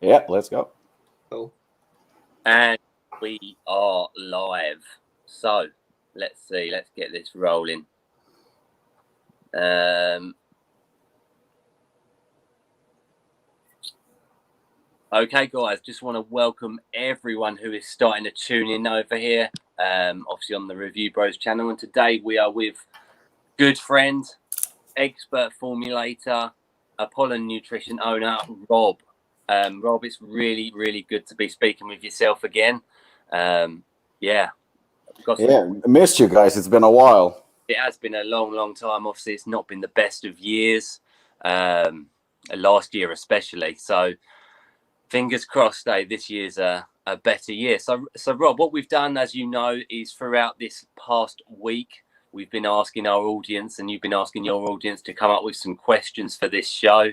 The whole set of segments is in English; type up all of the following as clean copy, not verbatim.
Yeah, let's go. Cool. And we are live. So let's see. Let's get this rolling. Okay, guys, just want to welcome everyone who is starting to tune in over here, obviously on the Review Bros channel. And today we are with good friend, expert formulator, Apollon nutrition owner, Rob. Rob, it's really, really good to be speaking with yourself again. Yeah. Missed you guys. It's been a while. It has been a long, long time. Obviously, it's not been the best of years, last year especially. So fingers crossed, this year's a better year. So Rob, what we've done, as you know, is throughout this past week, we've been asking our audience, and you've been asking your audience to come up with some questions for this show.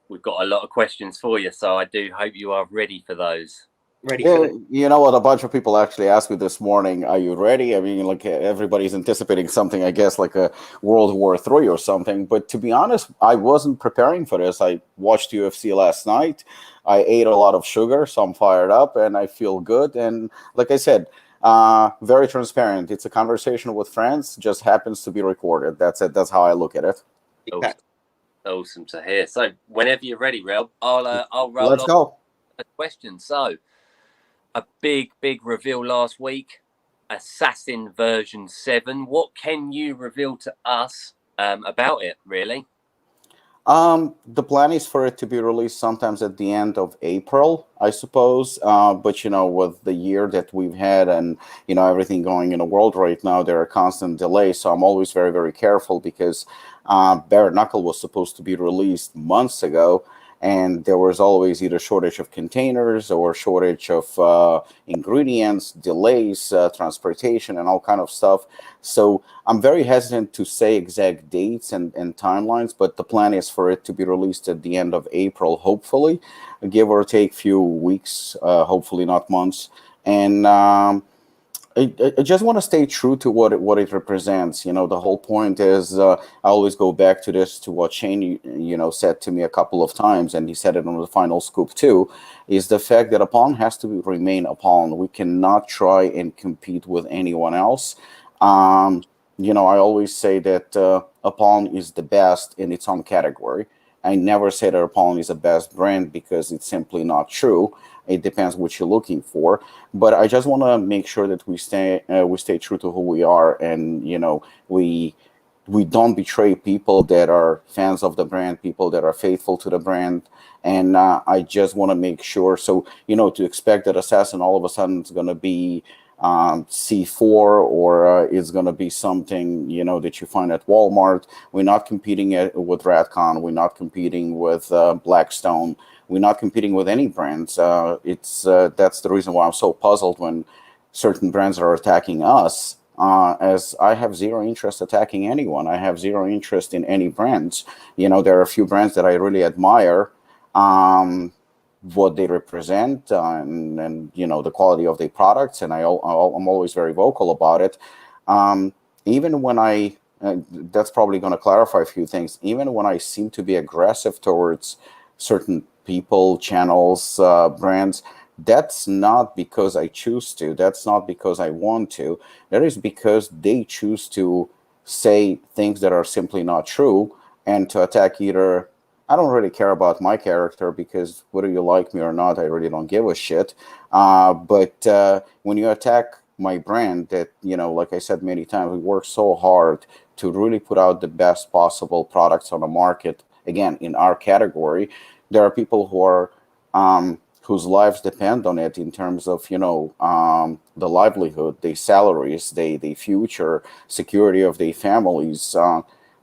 We've got a lot of questions for you, so I do hope you are ready for those. Ready for it. You know what? A bunch of people actually asked me this morning, "Are you ready?" I mean, like everybody's anticipating something, I guess, like a World War III or something. But to be honest, I wasn't preparing for this. I watched UFC last night. I ate a lot of sugar, so I'm fired up and I feel good. And like I said, very transparent. It's a conversation with friends, just happens to be recorded. That's it. That's how I look at it. Exactly. Awesome to hear. So whenever you're ready, Rob, I'll roll. Let's go. A question. So, a big reveal last week, Assassin version 7. What can you reveal to us about it, really? The plan is for it to be released sometimes at the end of April, I suppose. But with the year that we've had and everything going in the world right now, there are constant delays. So I'm always very, very careful because Bare Knuckle was supposed to be released months ago, and there was always either shortage of containers or shortage of ingredients, delays, transportation, and all kind of stuff. So I'm very hesitant to say exact dates and timelines, but the plan is for it to be released at the end of April, hopefully, give or take few weeks, hopefully not months. And I just want to stay true to what it represents. The whole point is I always go back to this, to what Shane said to me a couple of times, and he said it on the final scoop too, is the fact that Apollon has to remain Apollon. We cannot try and compete with anyone else. I always say that Apollon is the best in its own category. I never say that Apollon is the best brand because it's simply not true. It depends what you're looking for, but I just want to make sure that we stay true to who we are, and we don't betray people that are fans of the brand, people that are faithful to the brand, and I just want to make sure. So to expect that Assassin all of a sudden is going to be C4 or it's going to be something that you find at Walmart. We're not competing with Radcon. We're not competing with Blackstone. We're not competing with any brands. That's the reason why I'm so puzzled when certain brands are attacking us. As I have zero interest attacking anyone. I have zero interest in any brands. There are a few brands that I really admire. What they represent and the quality of their products, and I'm always very vocal about it. Even when that's probably going to clarify a few things. Even when I seem to be aggressive towards certain people, channels, brands, that's not because I choose to. That's not because I want to. That is because they choose to say things that are simply not true and to attack either. I don't really care about my character because whether you like me or not, I really don't give a shit. But when you attack my brand, that like I said many times, we work so hard to really put out the best possible products on the market. Again, in our category, there are people who are whose lives depend on it in terms of the livelihood, their salaries, their future security of their families,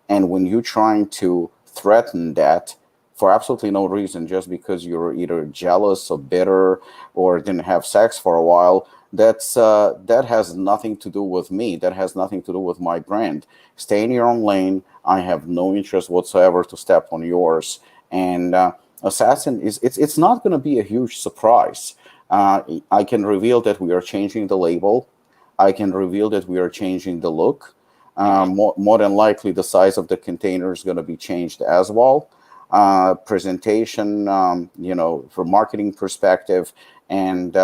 and when you're trying to threaten that for absolutely no reason, just because you're either jealous or bitter or didn't have sex for a while, that has nothing to do with me. That has nothing to do with my brand. Stay in your own lane. I have no interest whatsoever to step on yours. And Assassin it's not going to be a huge surprise. I can reveal that we are changing the label. I can reveal that we are changing the look. More than likely, the size of the container is going to be changed as well. presentation, from marketing perspective. And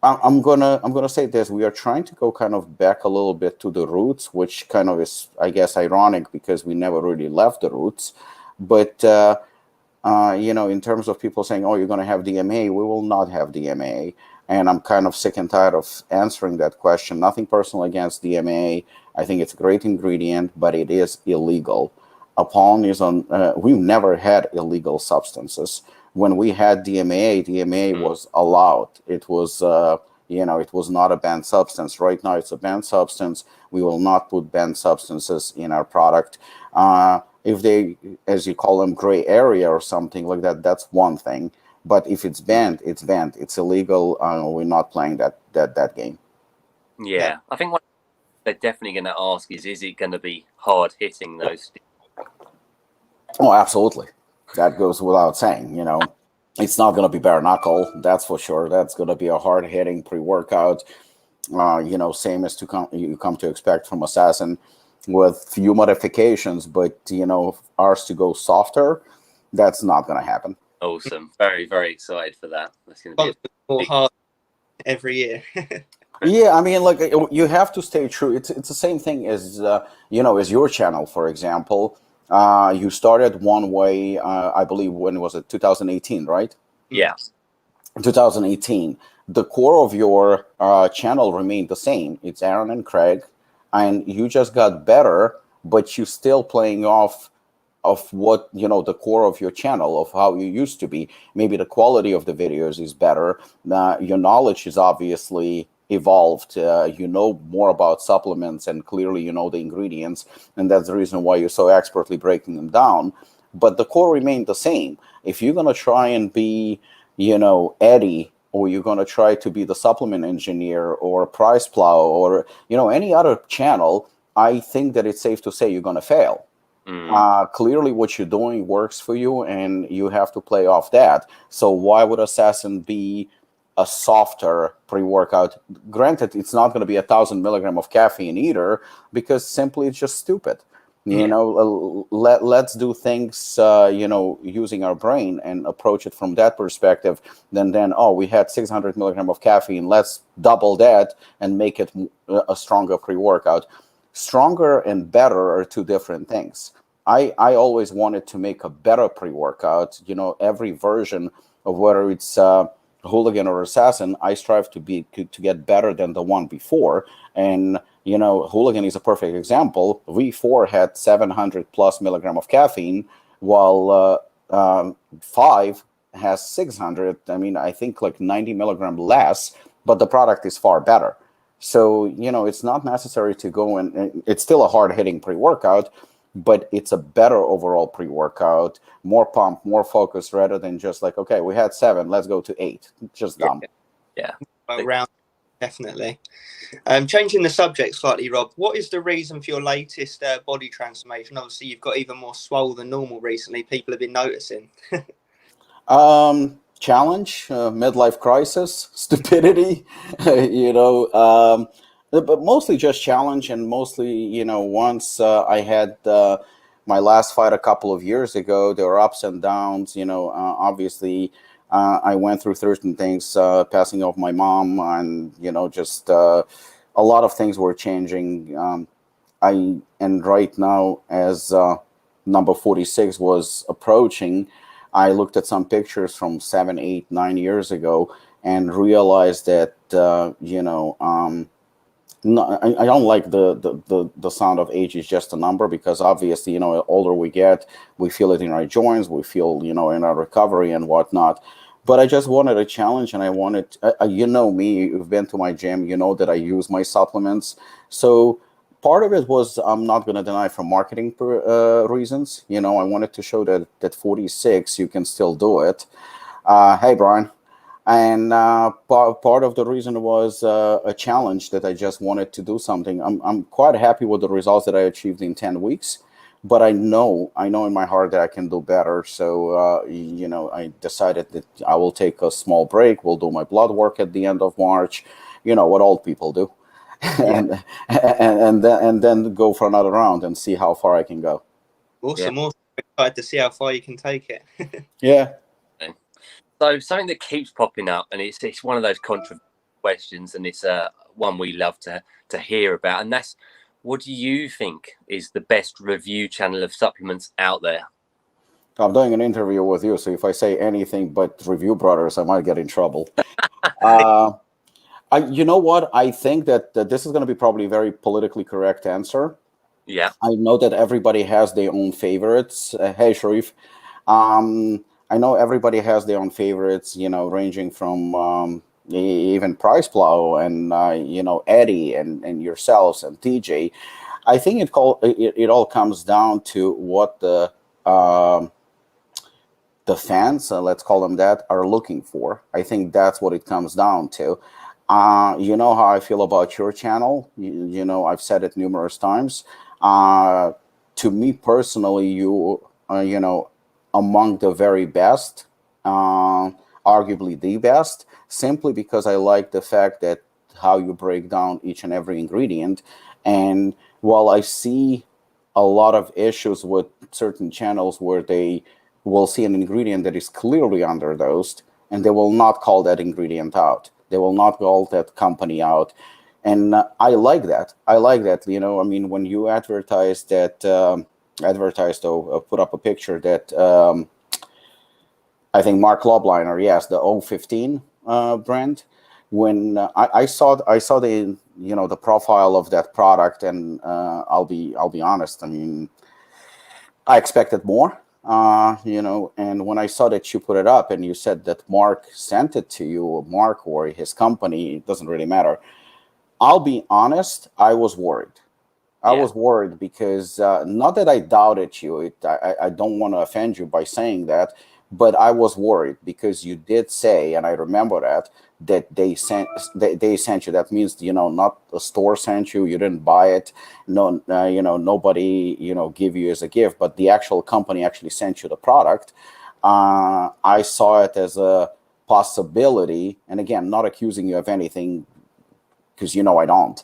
I'm gonna say this: we are trying to go kind of back a little bit to the roots, which kind of is, I guess, ironic because we never really left the roots. But in terms of people saying, "Oh, you're going to have DMA," we will not have DMA. And I'm kind of sick and tired of answering that question. Nothing personal against DMA. I think it's a great ingredient, but it is illegal. Apollon is on. We've never had illegal substances. When we had DMA was allowed. It was, it was not a banned substance. Right now, it's a banned substance. We will not put banned substances in our product. If they, as you call them, gray area or something like that, that's one thing. But if it's banned, it's banned. It's illegal. We're not playing that game. Yeah, I think what they're definitely going to ask is it going to be hard hitting those? Oh, absolutely. That goes without saying. It's not going to be bare knuckle. That's for sure. That's going to be a hard hitting pre-workout. Same as you come to expect from Assassin, with few modifications. But ours to go softer, that's not going to happen. Awesome. Very, very excited for that. That's going to be more hard every year. Yeah, I mean, like, you have to stay true. It's the same thing as as your channel, for example. You started one way, I believe, when was it, 2018, right? Yeah. 2018. The core of your channel remained the same. It's Aaron and Craig, and you just got better, but you're still playing off of what the core of your channel, of how you used to be. Maybe the quality of the videos is better. Your knowledge is obviously evolved. You know more about supplements, and clearly you know the ingredients, and that's the reason why you're so expertly breaking them down. But the core remained the same. If you're going to try and be Eddie, or you're going to try to be the supplement engineer or Price Plow, or any other channel, I think that it's safe to say you're going to fail. Clearly what you're doing works for you, and you have to play off that. So why would Assassin be a softer pre-workout? Granted, it's not going to be 1,000 milligram of caffeine either, because simply it's just stupid. Let's do things using our brain and approach it from that perspective. Then we had 600 milligram of caffeine, let's double that and make it a stronger pre-workout. Stronger and better are two different things. I always wanted to make a better pre-workout. Every version of whether it's Hooligan or Assassin, I strive to get better than the one before. And Hooligan is a perfect example. V4 had 700 plus milligram of caffeine, while 5 has 600. I mean, I think like 90 milligram less, but the product is far better. So it's not necessary to go and it's still a hard hitting pre-workout, but it's a better overall pre-workout, more pump, more focus, rather than just like, okay, we had 7, let's go to 8. Just dumb. Yeah. Around, definitely. Changing the subject slightly, Rob, what is the reason for your latest body transformation? Obviously, you've got even more swole than normal recently. People have been noticing. Challenge, midlife crisis, stupidity, but mostly just challenge. And mostly, once I had my last fight a couple of years ago, there were ups and downs. Obviously, I went through certain things, passing of my mom, and just a lot of things were changing. And right now, as number 46 was approaching, I looked at some pictures from 7, 8, 9 years ago and realized that no, I don't like the sound of age is just a number, because obviously the older we get, we feel it in our joints, we feel in our recovery and whatnot. But I just wanted a challenge, and I wanted me, you've been to my gym, that I use my supplements. So part of it was, I'm not going to deny, from marketing reasons. I wanted to show that 46, you can still do it. Hey, Brian. And part of the reason was a challenge that I just wanted to do something. I'm quite happy with the results that I achieved in 10 weeks, but I know in my heart that I can do better. So, I decided that I will take a small break. We'll do my blood work at the end of March, what old people do. Yeah. and then go for another round and see how far I can go. Awesome. excited to see how far you can take it. Yeah. So something that keeps popping up, and it's one of those controversial questions, and it's one we love to hear about, and that's, what do you think is the best review channel of supplements out there? I'm doing an interview with you, so if I say anything but Review Brothers, I might get in trouble. You know what? I think that this is going to be probably a very politically correct answer. Yeah. I know that everybody has their own favorites. Hey, Sharif. I know everybody has their own favorites, ranging from even Price Plow and, Eddie and yourselves and TJ. I think it all comes down to what the fans, let's call them that, are looking for. I think that's what it comes down to. You know how I feel about your channel. I've said it numerous times. To me personally, among the very best, arguably the best, simply because I like the fact that how you break down each and every ingredient. And while I see a lot of issues with certain channels where they will see an ingredient that is clearly underdosed, and they will not call that ingredient out. They will not call that company out. And I like that. When you advertise that, put up a picture that I think Mark Lobliner, yes, the 015 brand. When I saw the the profile of that product, and I'll be honest. I mean, I expected more. And when I saw that you put it up and you said that Mark sent it to you, Mark or his company, it doesn't really matter. I'll be honest, I was worried. I was worried because not that I doubted you. I don't want to offend you by saying that, but I was worried because you did say, and I remember that they sent you. That means not a store sent you. You didn't buy it. No, nobody give you as a gift, but the actual company actually sent you the product. I saw it as a possibility, and again, not accusing you of anything, because I don't.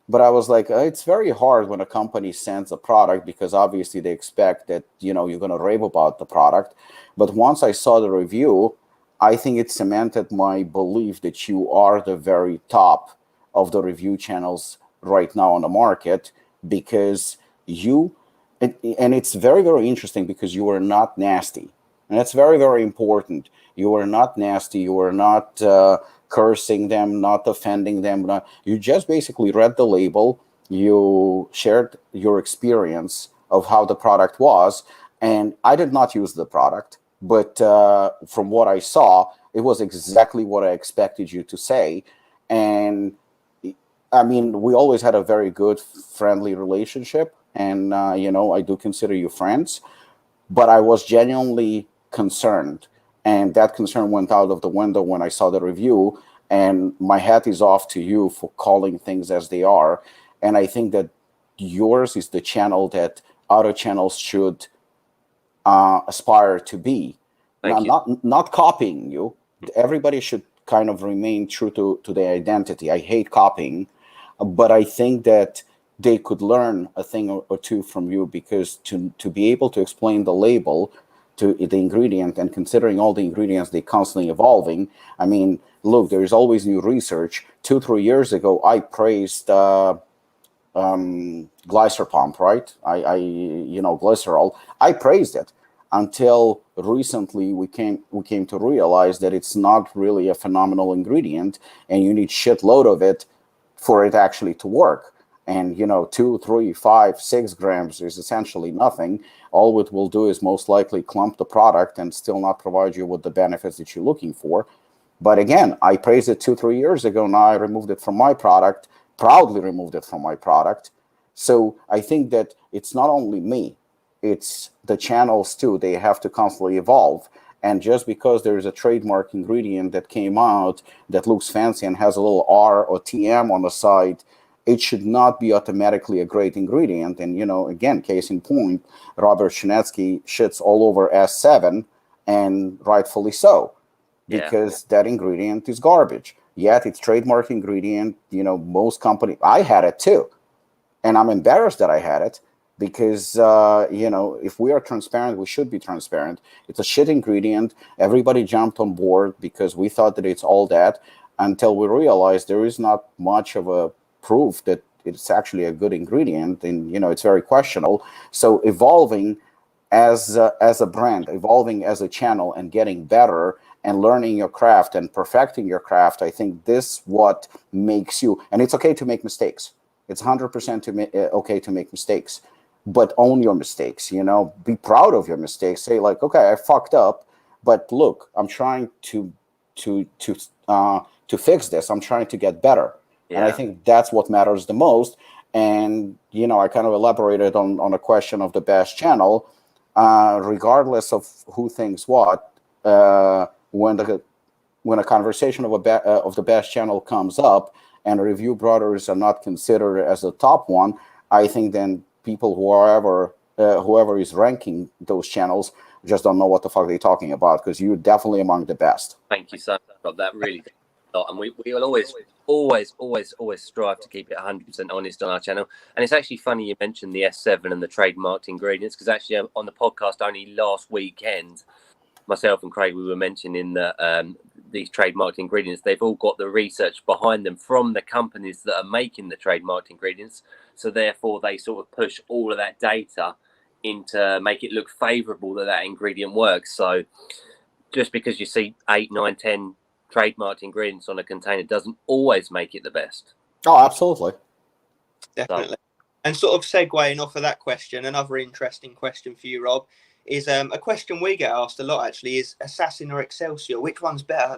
But I was like, it's very hard when a company sends a product, because obviously they expect that you're going to rave about the product. But once I saw the review, I think it cemented my belief that you are the very top of the review channels right now on the market, because and it's very, very interesting, because you are not nasty. And that's very, very important. You are not nasty. You are not cursing them, not offending them. You just basically read the label. You shared your experience of how the product was. And I did not use the product, but from what I saw, it was exactly what I expected you to say. And I mean, we always had a very good, friendly relationship. And, I do consider you friends. But I was genuinely concerned. And that concern went out of the window when I saw the review. And my hat is off to you for calling things as they are. And I think that yours is the channel that other channels should aspire to be. Thank you. Not copying you. Everybody should kind of remain true to their identity. I hate copying, but I think that they could learn a thing or two from you, because to be able to explain the label to the ingredient, and considering all the ingredients, they constantly evolving. I mean, look, there is always new research. 2-3 years ago, I praised glycer pump, right? Glycerol. I praised it until recently. We came to realize that it's not really a phenomenal ingredient, and you need shitload of it for it actually to work. And 2, 3, 5, 6 grams is essentially nothing. All it will do is most likely clump the product and still not provide you with the benefits that you're looking for. But again, I praised it 2-3 years ago. Now I removed it from my product, proudly removed it from my product. So I think that it's not only me, it's the channels too. They have to constantly evolve. And just because there is a trademark ingredient that came out that looks fancy and has a little R or TM on the side, it should not be automatically a great ingredient. And, again, case in point, Robert Chinetsky shits all over S7, and rightfully so, because that ingredient is garbage. Yet it's trademark ingredient. Most companies, I had it too. And I'm embarrassed that I had it, because if we are transparent, we should be transparent. It's a shit ingredient. Everybody jumped on board because we thought that it's all that, until we realized there is not much of a proof that it's actually a good ingredient, and it's very questionable. So evolving as a brand, evolving as a channel, and getting better and learning your craft and perfecting your craft, I think this what makes you. And it's okay to make mistakes. It's 100% okay to make mistakes, but own your mistakes. Be proud of your mistakes. Say like, okay, I fucked up, but look, I'm trying to fix this. I'm trying to get better. Yeah. And I think that's what matters the most. And I kind of elaborated on a question of the Bash channel. Regardless of who thinks what, when a conversation of the Bash channel comes up and Review Brothers are not considered as a top one, I think then people whoever is ranking those channels just don't know what the fuck they're talking about, because you're definitely among the best. Thank you so much, Rob. That really, and we will always strive to keep it 100% honest on our channel. And it's actually funny you mentioned the S7 and the trademarked ingredients, because actually on the podcast only last weekend, myself and Craig, we were mentioning that these trademarked ingredients, they've all got the research behind them from the companies that are making the trademarked ingredients. So therefore they sort of push all of that data into make it look favorable that ingredient works. So just because you see 8, 9, 10 trademarked ingredients on a container doesn't always make it the best. Oh, absolutely. Definitely. So. And sort of segueing off of that question, another interesting question for you, Rob, is a question we get asked a lot actually, is Assassin or Excelsia? Which one's better?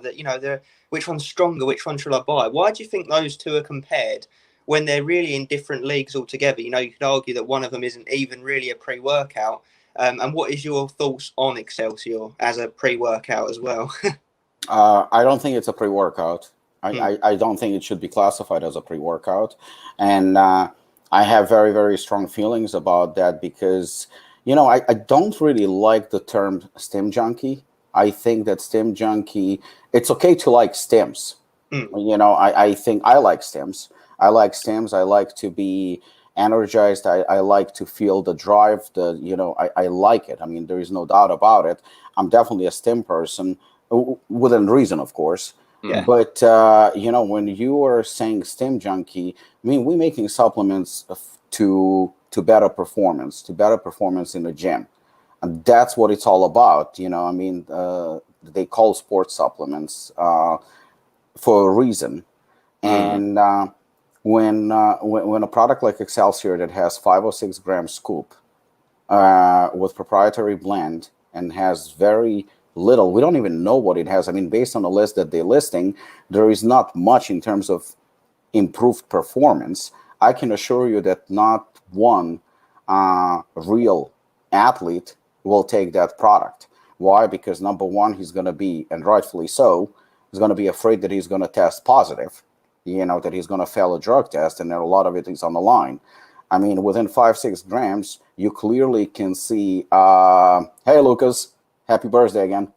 Which one's stronger? Which one should I buy? Why do you think those two are compared when they're really in different leagues altogether? You could argue that one of them isn't even really a pre-workout. And what is your thoughts on Excelsior as a pre-workout as well? I don't think it's a pre-workout. I don't think it should be classified as a pre-workout. And I have very, very strong feelings about that because, I don't really like the term stim junkie. I think that stim junkie, it's okay to like stims. I think I like stims. I like stims. I like to be energized. I like to feel the drive. I like it. I mean, there is no doubt about it. I'm definitely a stim person, within reason, of course. Yeah. But when you are saying stim junkie, I mean, we're making supplements to better performance in the gym, and that's what it's all about. They call sports supplements for a reason. And when a product like Excelsior that has 5 or 6 gram scoop with proprietary blend and has very little, we don't even know what it has. I mean, based on the list that they're listing, there is not much in terms of improved performance. I can assure you that not one real athlete will take that product. Why? Because number one, he's going to be, and rightfully so, he's going to be afraid that he's going to test positive, that he's going to fail a drug test, and then a lot of it is on the line. I mean, within 5-6 grams, you clearly can see, hey, Lucas, happy birthday again.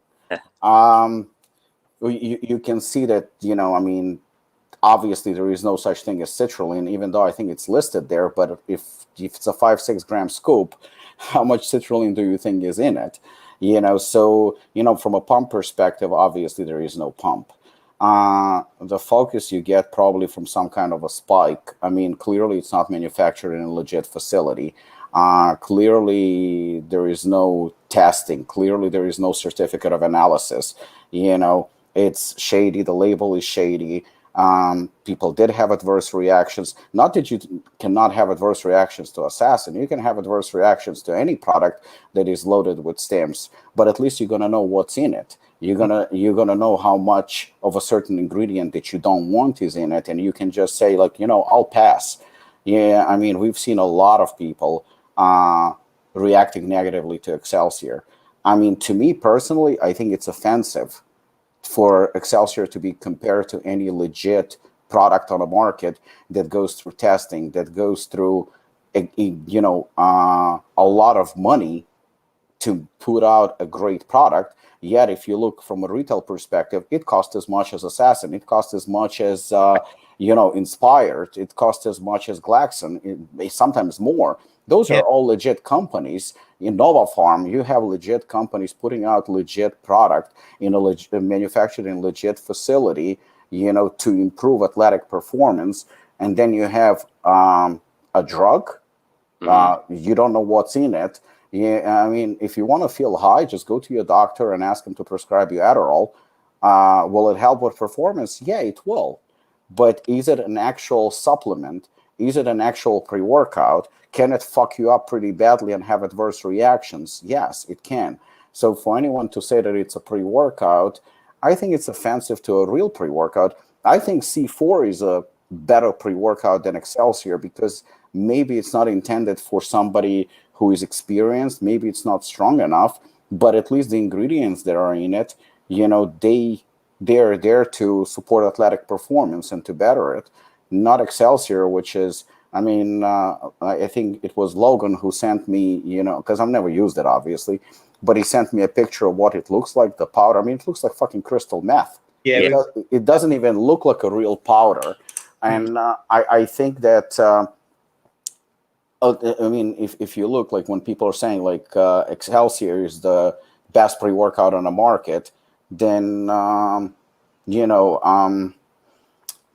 You can see that, obviously there is no such thing as citrulline, even though I think it's listed there. But if it's a 5-6 gram scoop, how much citrulline do you think is in it? So, from a pump perspective, obviously there is no pump. The focus you get probably from some kind of a spike. I mean, clearly it's not manufactured in a legit facility. Clearly there is no testing. Clearly there is no certificate of analysis. It's shady. The label is shady. People did have adverse reactions. Not that you cannot have adverse reactions to Assassin. You can have adverse reactions to any product that is loaded with stims, but at least you're gonna know what's in it. You're gonna know how much of a certain ingredient that you don't want is in it, and you can just say like, I'll pass. Yeah, I mean, we've seen a lot of people reacting negatively to Excelsior. I mean, to me personally, I think it's offensive for Excelsior to be compared to any legit product on the market that goes through testing, that goes through, a lot of money to put out a great product. Yet, if you look from a retail perspective, it costs as much as Assassin. It costs as much as, Inspired. It costs as much as Glaxon, sometimes more. Those Yeah. are all legit companies. In Nova Farm, you have legit companies putting out legit product in a manufactured in legit facility, to improve athletic performance. And then you have a drug. You don't know what's in it. Yeah, I mean, if you want to feel high, just go to your doctor and ask him to prescribe you Adderall. Will it help with performance? Yeah, it will. But is it an actual supplement? Is it an actual pre-workout? Can it fuck you up pretty badly and have adverse reactions? Yes, it can. So for anyone to say that it's a pre-workout, I think it's offensive to a real pre-workout. I think C4 is a better pre-workout than Excelsior because maybe it's not intended for somebody who is experienced. Maybe it's not strong enough, but at least the ingredients that are in it, they're there to support athletic performance and to better it. Not Excelsior, which is, I think it was Logan who sent me, because I've never used it, obviously, but he sent me a picture of what it looks like, the powder. I mean, it looks like fucking crystal meth. Yeah. It doesn't even look like a real powder. And I think that, if you look, like when people are saying like Excelsior is the best pre-workout on the market, then,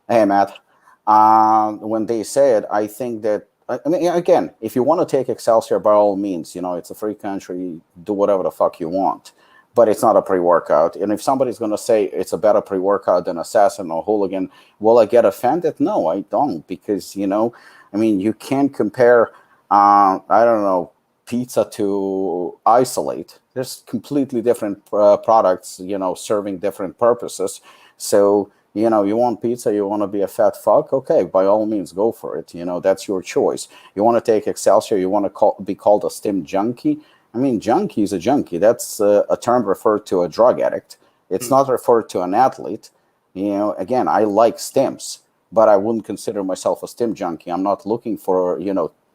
hey, Matt, when they say it, I think that, again, if you want to take Excelsior, by all means, it's a free country, do whatever the fuck you want. But it's not a pre-workout. And if somebody's going to say it's a better pre-workout than Assassin or Hooligan, will I get offended? No, I don't. Because, you can't compare, pizza to Isolate. There's completely different products, serving different purposes. So, you want pizza, you want to be a fat fuck? Okay, by all means, go for it. That's your choice. You want to take Excelsior, you want to be called a stim junkie? Junkie is a junkie. That's a term referred to a drug addict. It's not referred to an athlete. Again, I like stims, but I wouldn't consider myself a stim junkie. I'm not looking for,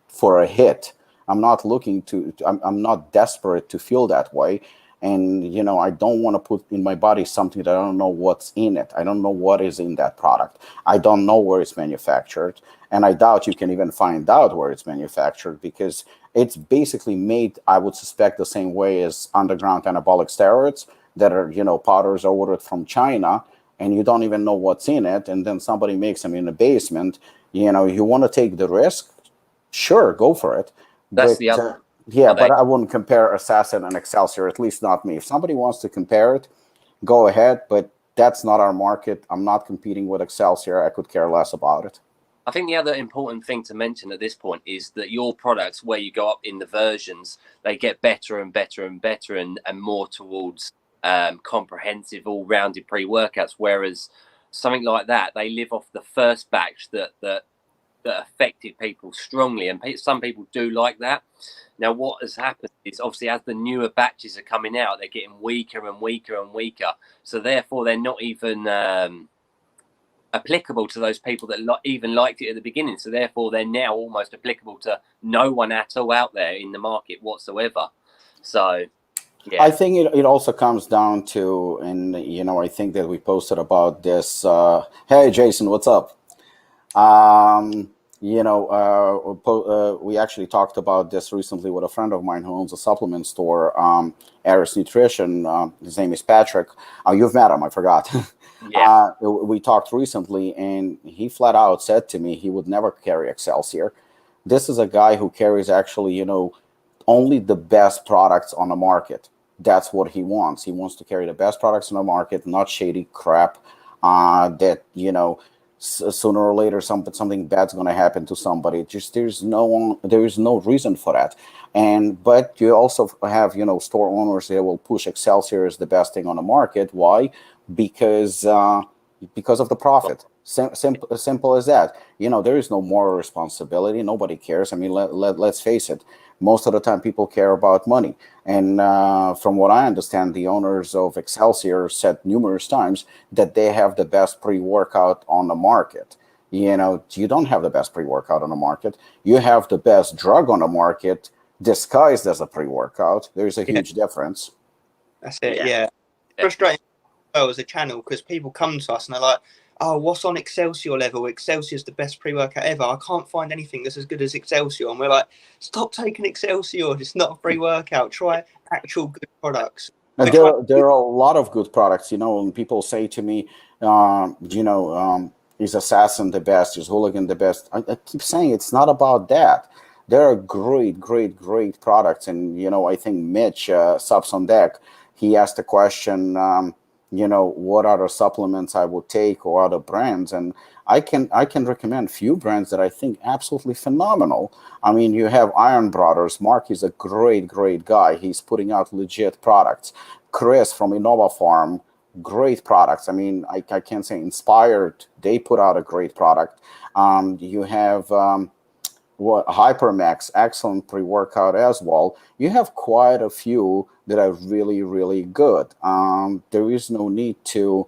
for a hit. I'm not looking to, I'm not desperate to feel that way. And, I don't want to put in my body something that I don't know what's in it. I don't know what is in that product. I don't know where it's manufactured. And I doubt you can even find out where it's manufactured because it's basically made, I would suspect, the same way as underground anabolic steroids that are, powders ordered from China, and you don't even know what's in it. And then somebody makes them in the basement. You want to take the risk? Sure, go for it. That's the other. Yeah, but I wouldn't compare Assassin and Excelsior, at least not me. If somebody wants to compare it, go ahead, but that's not our market. I'm not competing with Excelsior. I could care less about it. I think the other important thing to mention at this point is that your products, where you go up in the versions, they get better and better and better and more towards comprehensive, all-rounded pre-workouts, whereas something like that, they live off the first batch that affected people strongly, and some people do like that. Now, what has happened is obviously as the newer batches are coming out, they're getting weaker and weaker and weaker. So therefore, they're not even applicable to those people that even liked it at the beginning. So therefore, they're now almost applicable to no one at all out there in the market whatsoever. So, yeah. I think it also comes down to, and I think that we posted about this. Hey, Jason, what's up? We actually talked about this recently with a friend of mine who owns a supplement store, Aris Nutrition. His name is Patrick. You've met him, I forgot. Yeah. We talked recently, and he flat out said to me he would never carry Excelsior. This is a guy who carries actually, only the best products on the market. That's what he wants. He wants to carry the best products on the market, not shady crap that, sooner or later something bad's going to happen to somebody. Just there is no reason for that. But you also have store owners that will push Excelsior as the best thing on the market. Why? Because of the profit. Simple as that. There is no moral responsibility. Nobody cares. Let's face it. Most of the time, people care about money. And from what I understand, the owners of Excelsior said numerous times that they have the best pre-workout on the market. You don't have the best pre-workout on the market. You have the best drug on the market disguised as a pre-workout. There's a huge difference. That's it, yeah. Frustrating as a channel because people come to us and they're like, oh, what's on Excelsior level? Excelsior's the best pre-workout ever. I can't find anything that's as good as Excelsior. And we're like, stop taking Excelsior. It's not a pre-workout. Try actual good products. There are a lot of good products. When people say to me, is Assassin the best? Is Hooligan the best? I keep saying it's not about that. There are great, great, great products. And, I think Mitch, Subs on Deck, he asked a question, what other supplements I would take or other brands. And I can recommend few brands that I think absolutely phenomenal. I mean, you have Iron Brothers. Mark is a great, great guy. He's putting out legit products. Chris from Innova Farm, great products. I mean, I can't say Inspired. They put out a great product. You have Hypermax, excellent pre-workout as well. You have quite a few that are really, really good. There is no need to,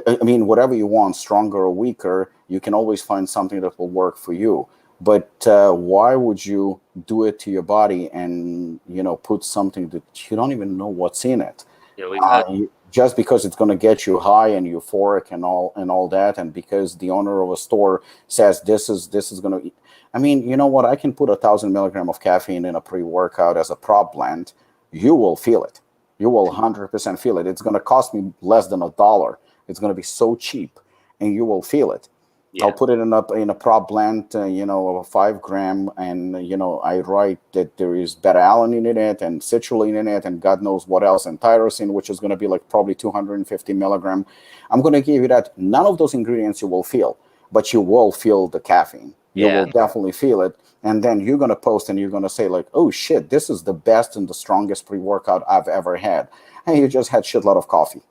I mean, whatever you want, stronger or weaker, you can always find something that will work for you. But why would you do it to your body and, put something that you don't even know what's in it? Yeah, just because it's going to get you high and euphoric and all that, and because the owner of a store says this is going to, I mean, you know what? I can put 1,000 milligram of caffeine in a pre-workout as a prop blend. You will feel it. You will 100% feel it. It's going to cost me less than $1. It's going to be so cheap, and you will feel it. yeah. I'll put it in a prop blend, of 5 gram, and I write that there is beta-alanine in it, and citrulline in it, and God knows what else, and tyrosine, which is going to be like probably 250 milligram. I'm going to give you that. None of those ingredients you will feel, but you will feel the caffeine. You will definitely feel it, and then you're going to post and you're going to say like, "Oh shit, this is the best and the strongest pre-workout I've ever had," and you just had shitload of coffee.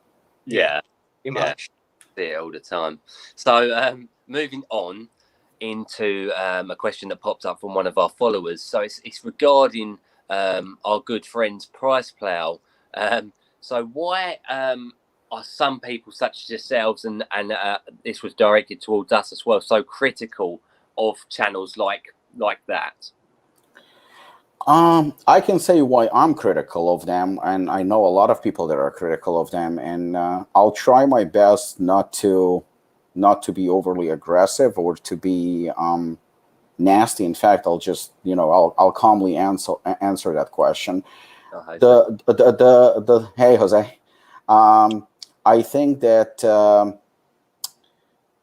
Yeah. See it all the time. So moving on into a question that popped up from one of our followers. So it's regarding our good friends Price Plow. So why are some people such as yourselves and this was directed towards us as well, so critical of channels like that? I can say why I'm critical of them, and I know a lot of people that are critical of them, and I'll try my best not to be overly aggressive or to be nasty. In fact, I'll just I'll calmly answer that question. The Hey Jose, I think that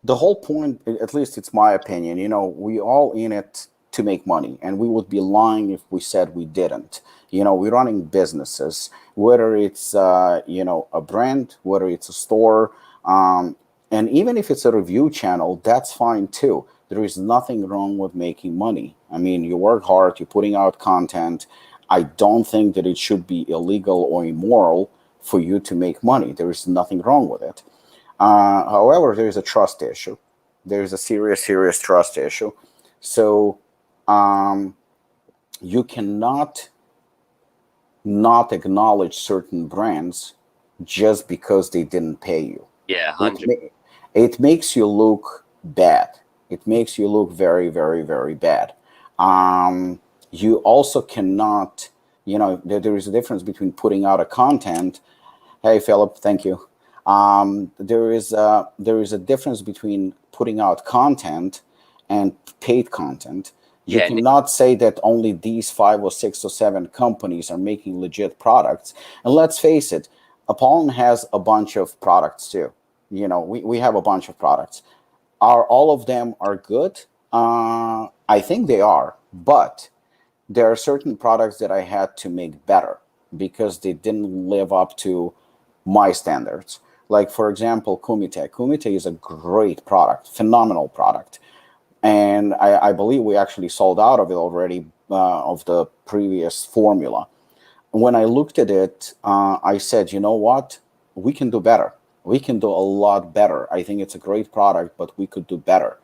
the whole point, at least it's my opinion, we all in it to make money, and we would be lying if we said we didn't. We're running businesses, whether it's a brand, whether it's a store, and even if it's a review channel, that's fine too. There is nothing wrong with making money. I mean, you work hard, you're putting out content. I don't think that it should be illegal or immoral for you to make money. There is nothing wrong with it. However, there is a trust issue. There is a serious trust issue. So you cannot not acknowledge certain brands just because they didn't pay you. Yeah, 100%. It makes you look bad. It makes you look very, very, very bad. You also cannot, there is a difference between putting out a content. Hey, Philip, thank you. There is a difference between putting out content and paid content. You cannot say that only these 5 or 6 or 7 companies are making legit products. And let's face it, Apollon has a bunch of products too. We have a bunch of products. Are all of them are good? I think they are, but there are certain products that I had to make better because they didn't live up to my standards. Like, for example, Kumite. Kumite is a great product, phenomenal product. And I believe we actually sold out of it already, of the previous formula. When I looked at it, I said, you know what? We can do better. We can do a lot better. I think it's a great product, but we could do better.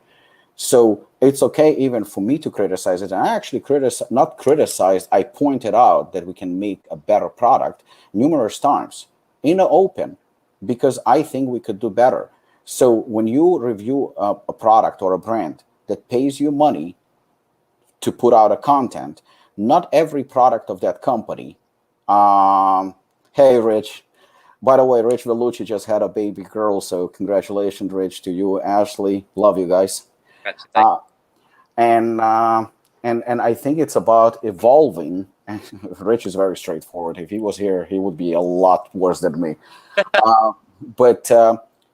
So it's okay even for me to criticize it. And I actually not criticized, I pointed out that we can make a better product numerous times in the open because I think we could do better. So when you review a product or a brand that pays you money to put out a content, not every product of that company, hey, Rich, By the way, Rich Vellucci just had a baby girl, so congratulations, Rich, to you, Ashley. Love you guys. Uh, and I think it's about evolving. Rich is very straightforward. If he was here, he would be a lot worse than me. But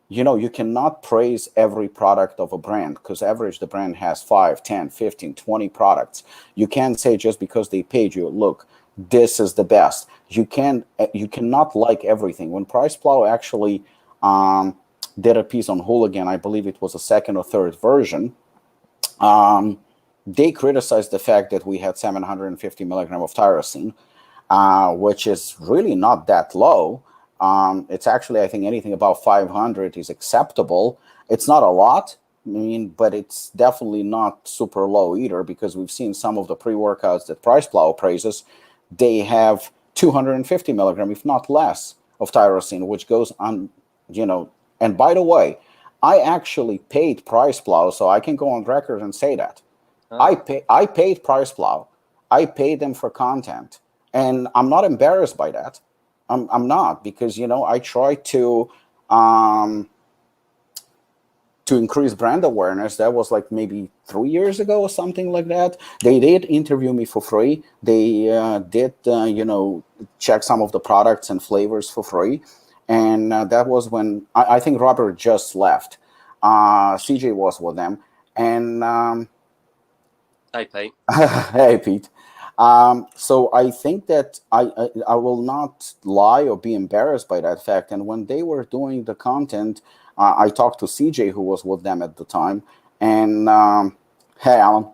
you cannot praise every product of a brand, because average the brand has 5, 10, 15, 20 products. You can't say just because they paid you, look, this is the best. You cannot like everything. When PricePlow actually did a piece on Hooligan, I believe it was a second or third version, they criticized the fact that we had 750 milligram of tyrosine, which is really not that low. It's actually, I think anything above 500 is acceptable. It's not a lot, but it's definitely not super low either, because we've seen some of the pre-workouts that PricePlow praises, they have 250 milligram, if not less, of tyrosine, which goes on, and by the way, I actually paid PricePlow, so I can go on record and say that. I paid PricePlow. I paid them for content, and I'm not embarrassed by that. I'm not, because I try to increase brand awareness. That was like maybe 3 years ago or something like that. They did interview me for free. They did check some of the products and flavors for free, and that was when I think Robert just left. CJ was with them, and hey Pete. hey Pete. So I think that I will not lie or be embarrassed by that fact. And when they were doing the content, I talked to CJ, who was with them at the time, and hey Alan,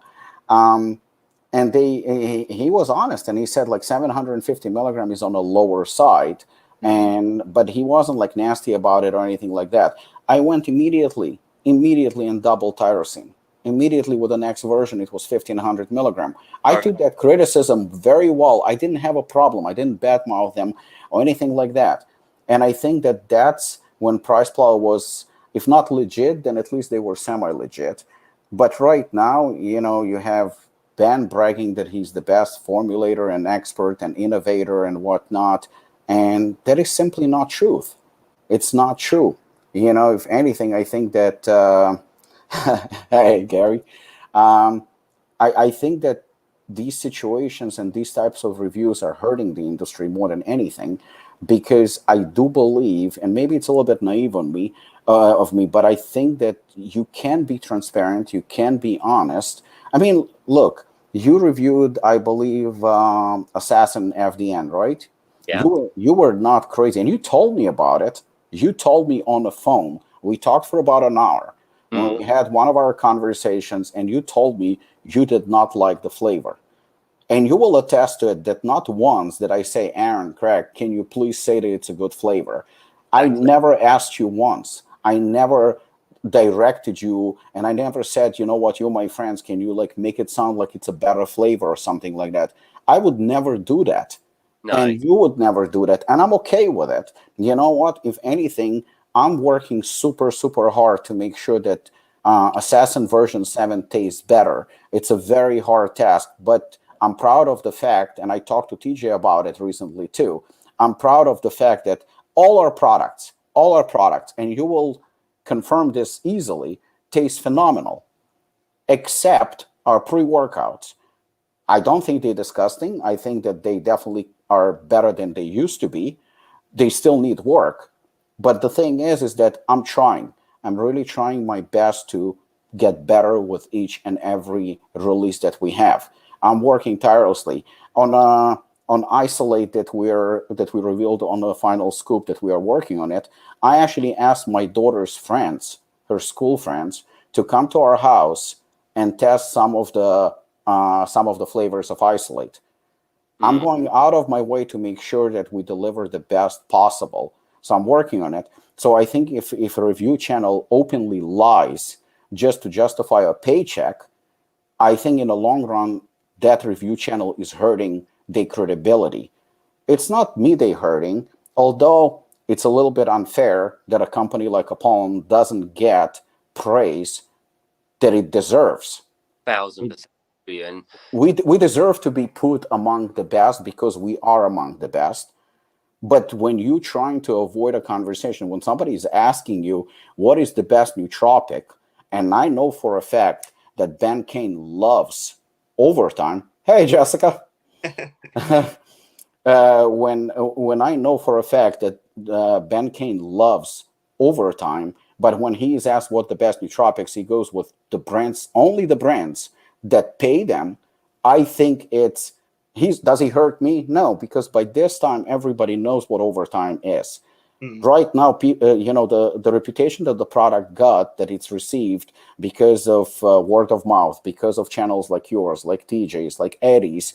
and he was honest, and he said like 750 milligram is on the lower side, but he wasn't like nasty about it or anything like that. I went immediately and doubled tyrosine. Immediately with the next version, it was 1500 milligram. I took that criticism very well. I didn't have a problem. I didn't badmouth them or anything like that. And I think that that's when PricePlow was, if not legit, then at least they were semi-legit. But right now, you have Ben bragging that he's the best formulator and expert and innovator and whatnot. And that is simply not truth. It's not true. If anything, I think that... hey, Gary. I think that these situations and these types of reviews are hurting the industry more than anything, because I do believe, and maybe it's a little bit naive of me, but I think that you can be transparent, you can be honest. I mean, look, you reviewed, I believe, Assassin FDN, right? Yeah. You were not crazy, and you told me about it. You told me on the phone. We talked for about an hour. When we had one of our conversations, and you told me you did not like the flavor. And you will attest to it that not once did I say, Aaron, Craig, can you please say that it's a good flavor? I never asked you once. I never directed you, and I never said, you know what, you, my friends, can you like make it sound like it's a better flavor or something like that? I would never do that. No. And you would never do that. And I'm okay with it. You know what? If anything, I'm working super, super hard to make sure that Assassin version 7 tastes better. It's a very hard task, but I'm proud of the fact, and I talked to TJ about it recently too, I'm proud of the fact that all our products, and you will confirm this easily, taste phenomenal, except our pre-workouts. I don't think they're disgusting. I think that they definitely are better than they used to be. They still need work. But the thing is that I'm trying. I'm really trying my best to get better with each and every release that we have. I'm working tirelessly on Isolate that we revealed on the final scoop that we are working on it. I actually asked my daughter's friends, her school friends, to come to our house and test some of the flavors of Isolate. I'm going out of my way to make sure that we deliver the best possible. So I'm working on it. So I think if a review channel openly lies just to justify a paycheck, I think in the long run, that review channel is hurting their credibility. It's not me they're hurting, although it's a little bit unfair that a company like Apollon doesn't get praise that it deserves. 1000%. We deserve to be put among the best because we are among the best. But when you're trying to avoid a conversation, when somebody is asking you what is the best nootropic, and I know for a fact that Ben Kane loves overtime. Hey, Jessica. When I know for a fact that Ben Kane loves overtime, but when he is asked what the best nootropics, he goes with the brands, only the brands that pay them. I think it's does he hurt me? No, because by this time everybody knows what overtime is. Right now, the reputation that the product got, that it's received because of word of mouth, because of channels like yours, like TJ's, like Eddie's,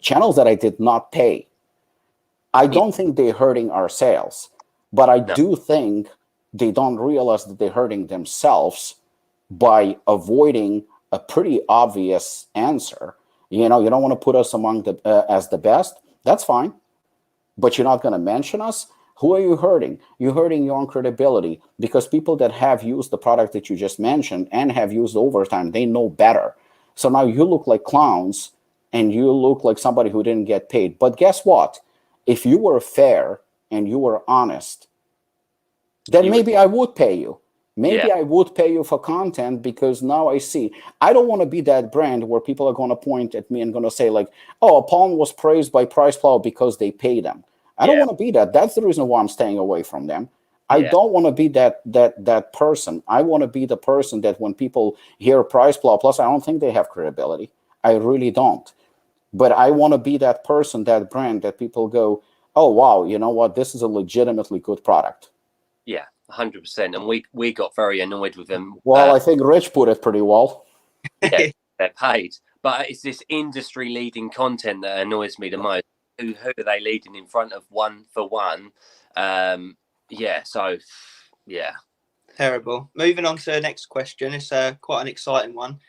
channels that I did not pay. I don't think they're hurting our sales, but I do think they don't realize that they're hurting themselves by avoiding a pretty obvious answer. You know, you don't want to put us among the as the best. That's fine, but you're not going to mention us. Who are you hurting? You're hurting your own credibility, because people that have used the product that you just mentioned and have used overtime, they know better. So now you look like clowns and you look like somebody who didn't get paid. But guess what? If you were fair and you were honest, then maybe I would pay you. Maybe I would pay you for content, because now I see. I don't want to be that brand where people are going to point at me and going to say like, oh, Apollon was praised by Price Plow because they pay them. I don't want to be that. That's the reason why I'm staying away from them. I don't want to be that person. I want to be the person that when people hear Price Plow, plus I don't think they have credibility. I really don't. But I want to be that person, that brand that people go, oh, wow, you know what? This is a legitimately good product. Yeah, 100%. And we got very annoyed with them. Well, I think Rich put it pretty well. Yeah, they're paid. But it's this industry-leading content that annoys me the most. Who are they leading in front of one for one? Terrible. Moving on to the next question. It's quite an exciting one.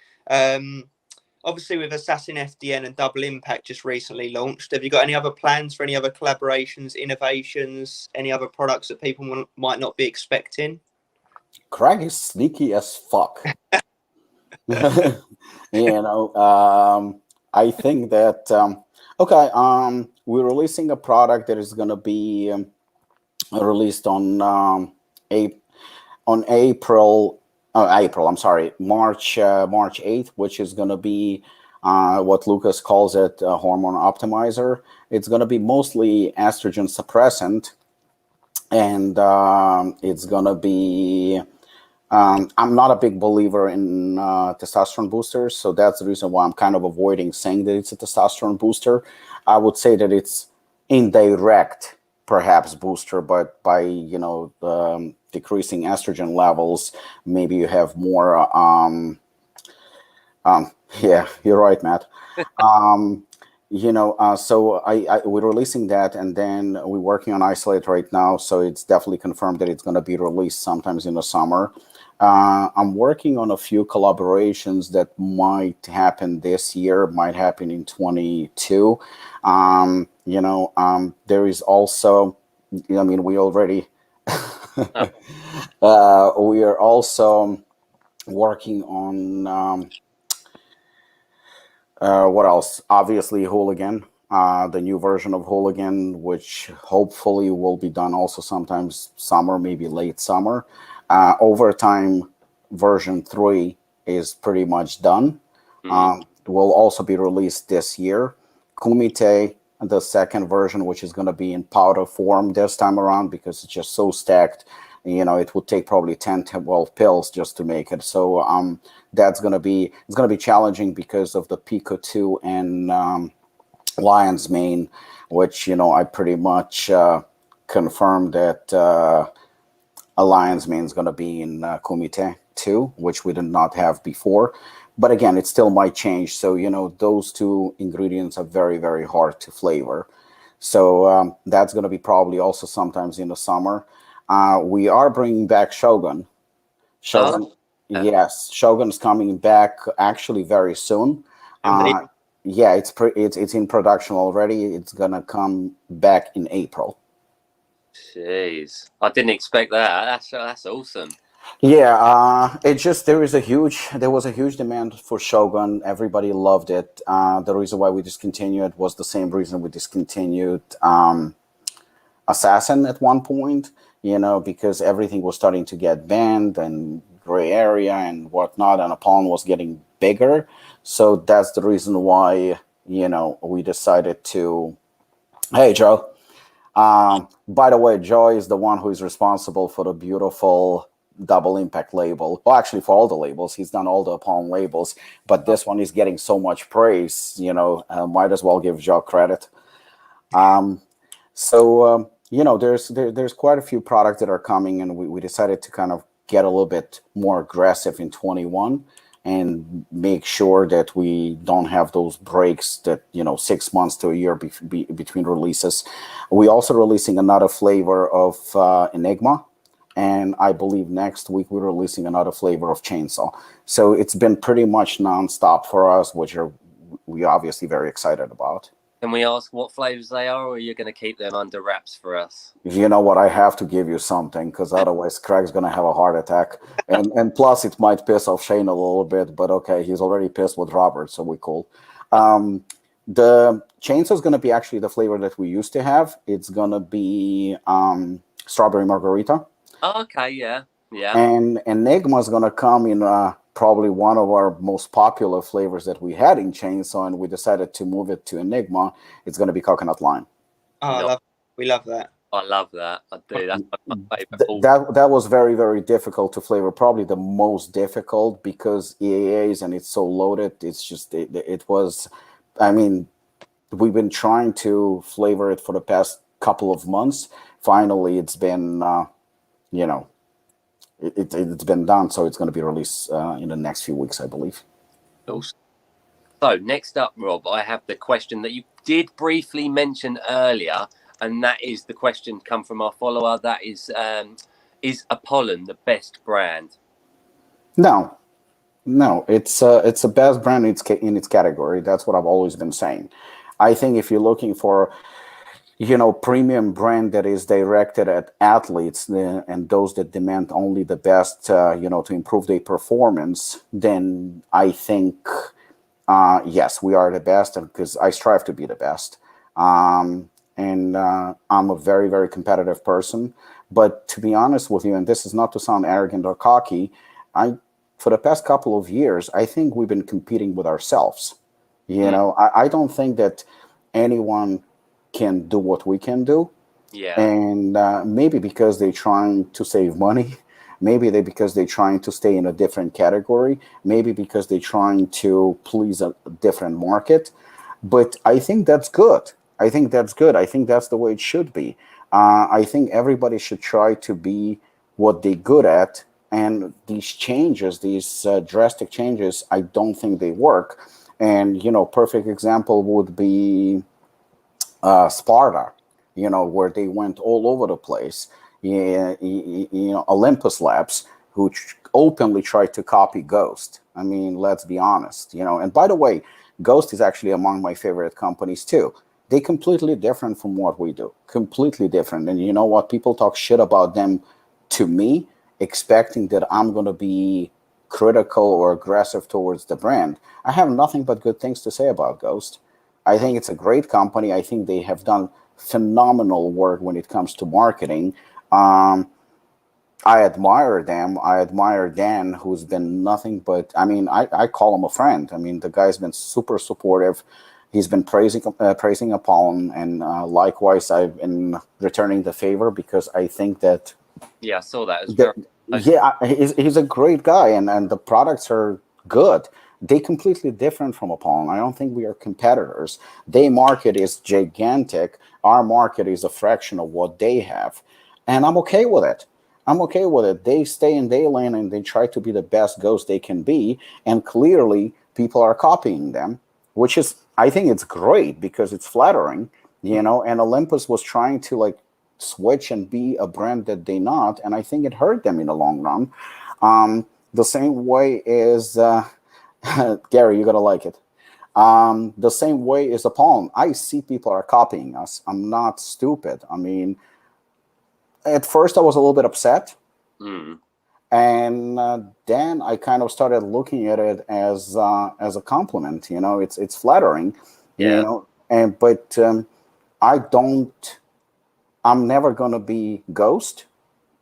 Obviously, with Assassin FDN and Double Impact just recently launched, have you got any other plans for any other collaborations, innovations, any other products that people might not be expecting? Craig is sneaky as fuck. I think that we're releasing a product that is going to be released on March 8th, which is going to be what Lucas calls it, a hormone optimizer. It's going to be mostly estrogen suppressant, and it's going to be I'm not a big believer in testosterone boosters, so that's the reason why I'm kind of avoiding saying that it's a testosterone booster. I would say that it's indirect, perhaps, booster, but by decreasing estrogen levels, maybe you have more. Yeah, you're right, Matt. So we're releasing that, and then we're working on Isolate right now, so it's definitely confirmed that it's going to be released sometimes in the summer. I'm working on a few collaborations that might happen this year, might happen in 22. There is also, we already, we are also working on, what else? Obviously, Hooligan, the new version of Hooligan, which hopefully will be done also sometimes summer, maybe late summer. Overtime version 3 is pretty much done. Will also be released this year. Kumite, the second version, which is going to be in powder form this time around, because it's just so stacked. It would take probably 10 to 12 pills just to make it. So it's going to be challenging because of the Pico 2 and Lion's Mane, which I pretty much confirmed that a Lion's Mane is going to be in Kumite 2, which we did not have before. But again, it still might change. So, those two ingredients are very, very hard to flavor. So that's going to be probably also sometimes in the summer. We are bringing back Shogun. Yes, Shogun's coming back actually very soon. Yeah, it's in production already. It's going to come back in April. Jeez, I didn't expect that. That's awesome. Yeah, there was a huge demand for Shogun. Everybody loved it. The reason why we discontinued was the same reason we discontinued assassin at one point, because everything was starting to get banned and gray area and whatnot, and Apollon was getting bigger. So that's the reason why, we decided to, hey, Joe. By the way, Joe is the one who is responsible for the beautiful double impact label. Well, actually, for all the labels, he's done all the Apollon labels, but this one is getting so much praise, might as well give Joe credit. There's quite a few products that are coming, and we decided to kind of get a little bit more aggressive in 21 and make sure that we don't have those breaks that 6 months to a year between releases. We also releasing another flavor of Enigma, and I believe next week we're releasing another flavor of Chainsaw. So it's been pretty much nonstop for us, which we obviously very excited about. Can we ask what flavors they are, or are you going to keep them under wraps for us? You know what? I have to give you something, because otherwise Craig's going to have a heart attack. And plus, it might piss off Shane a little bit, but okay, he's already pissed with Robert, so we're cool. The Chainsaw is going to be actually the flavor that we used to have. It's going to be strawberry margarita. Oh, okay, yeah. And Enigma is going to come in probably one of our most popular flavors that we had in Chainsaw, and we decided to move it to Enigma. It's going to be coconut lime. Oh, we love that. I love that. I do. That's my favorite. That was very, very difficult to flavor. Probably the most difficult, because EAAs and it's so loaded. It's just it was. I mean, we've been trying to flavor it for the past couple of months. Finally, it's been it's been done. So it's going to be released in the next few weeks, I believe. So next up, Rob, I have the question that you did briefly mention earlier. And that is the question come from our follower. That is Apollon the best brand? No, it's the best brand in its category. That's what I've always been saying. I think if you're looking for, premium brand that is directed at athletes and those that demand only the best, to improve their performance, then I think, yes, we are the best, because I strive to be the best. And I'm a very, very competitive person. But to be honest with you, and this is not to sound arrogant or cocky, for the past couple of years, I think we've been competing with ourselves. I don't think that anyone can do what we can do. Yeah. And maybe because they're trying to save money, maybe because they're trying to stay in a different category, maybe because they're trying to please a different market. But I think that's good. I think that's the way it should be. I think everybody should try to be what they're good at. And these changes, these drastic changes, I don't think they work. And, perfect example would be Sparta, where they went all over the place. Olympus Labs, who openly tried to copy Ghost. I mean, let's be honest, And by the way, Ghost is actually among my favorite companies too. They're completely different from what we do. Completely different. And you know what? People talk shit about them to me, expecting that I'm going to be critical or aggressive towards the brand. I have nothing but good things to say about Ghost. I think it's a great company. I think they have done phenomenal work when it comes to marketing. I admire them. I admire Dan, who's been nothing but, I call him a friend. The guy's been super supportive. He's been praising Apollon, and likewise, I've been returning the favor, because I think that. Yeah, I saw that as well. Yeah, he's a great guy, and the products are good. They're completely different from Apollon. I don't think we are competitors. Their market is gigantic. Our market is a fraction of what they have, and I'm okay with it. They stay in their lane and they try to be the best Ghost they can be, and clearly people are copying them, which is, I think it's great, because it's flattering, and Olympus was trying to switch and be a brand that they're not, and I think it hurt them in the long run. The same way is Gary, you're gonna like it. The same way is Apollon. I see people are copying us. I'm not stupid. At first I was a little bit upset. And then I kind of started looking at it as a compliment. It's flattering. Yeah. But I don't I'm never going to be Ghost,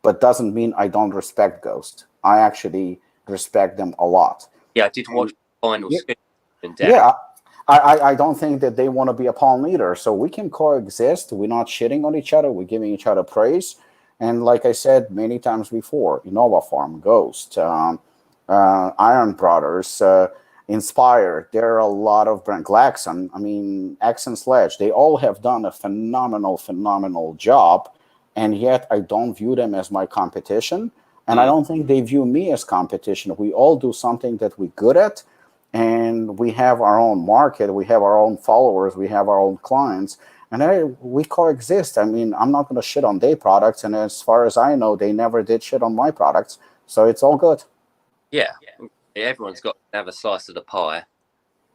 but doesn't mean I don't respect Ghost. I actually respect them a lot. Yeah, I did And watch the final yeah, season. And yeah, I don't think that they want to be a pawn either. So we can coexist. We're not shitting on each other. We're giving each other praise. And like I said many times before, Innova Farm, Ghost, Iron Brothers, Inspire. There are a lot of brand Glaxon. I mean, X and Sledge. They all have done a phenomenal job, and yet I don't view them as my competition, and I don't think they view me as competition. We all do something that we're good at, and we have our own market. We have our own followers. We have our own clients, and we coexist. I mean, I'm not going to shit on their products, and as far as I know, they never did shit on my products, so it's all good. yeah, everyone's got to have a slice of the pie.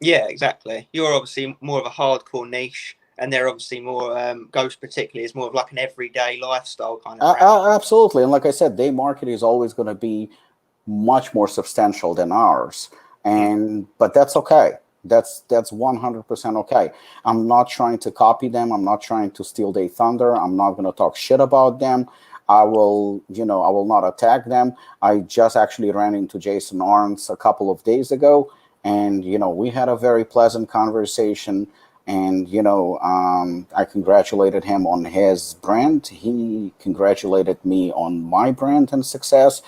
Yeah, exactly. You're obviously more of a hardcore niche, and they're obviously more Ghost particularly is more of like an everyday lifestyle kind of brand. Absolutely, and like I said, their market is always going to be much more substantial than ours, but that's okay. That's 100% okay. I'm not trying to copy them. I'm not trying to steal their thunder. I'm not going to talk shit about them. I will not attack them. I just actually ran into Jason Arns a couple of days ago, and we had a very pleasant conversation. And I congratulated him on his brand. He congratulated me on my brand and success.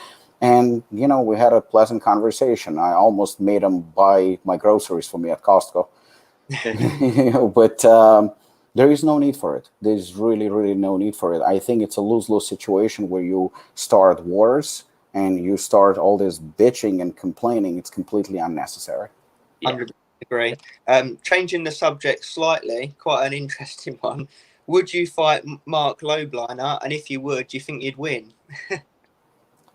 And we had a pleasant conversation. I almost made him buy my groceries for me at Costco. But there is no need for it. There's really no need for it. I think it's a lose-lose situation where you start wars and you start all this bitching and complaining. It's completely unnecessary. 100% agree. Changing the subject slightly, quite an interesting one. Would you fight Mark Lobliner? And if you would, do you think you'd win?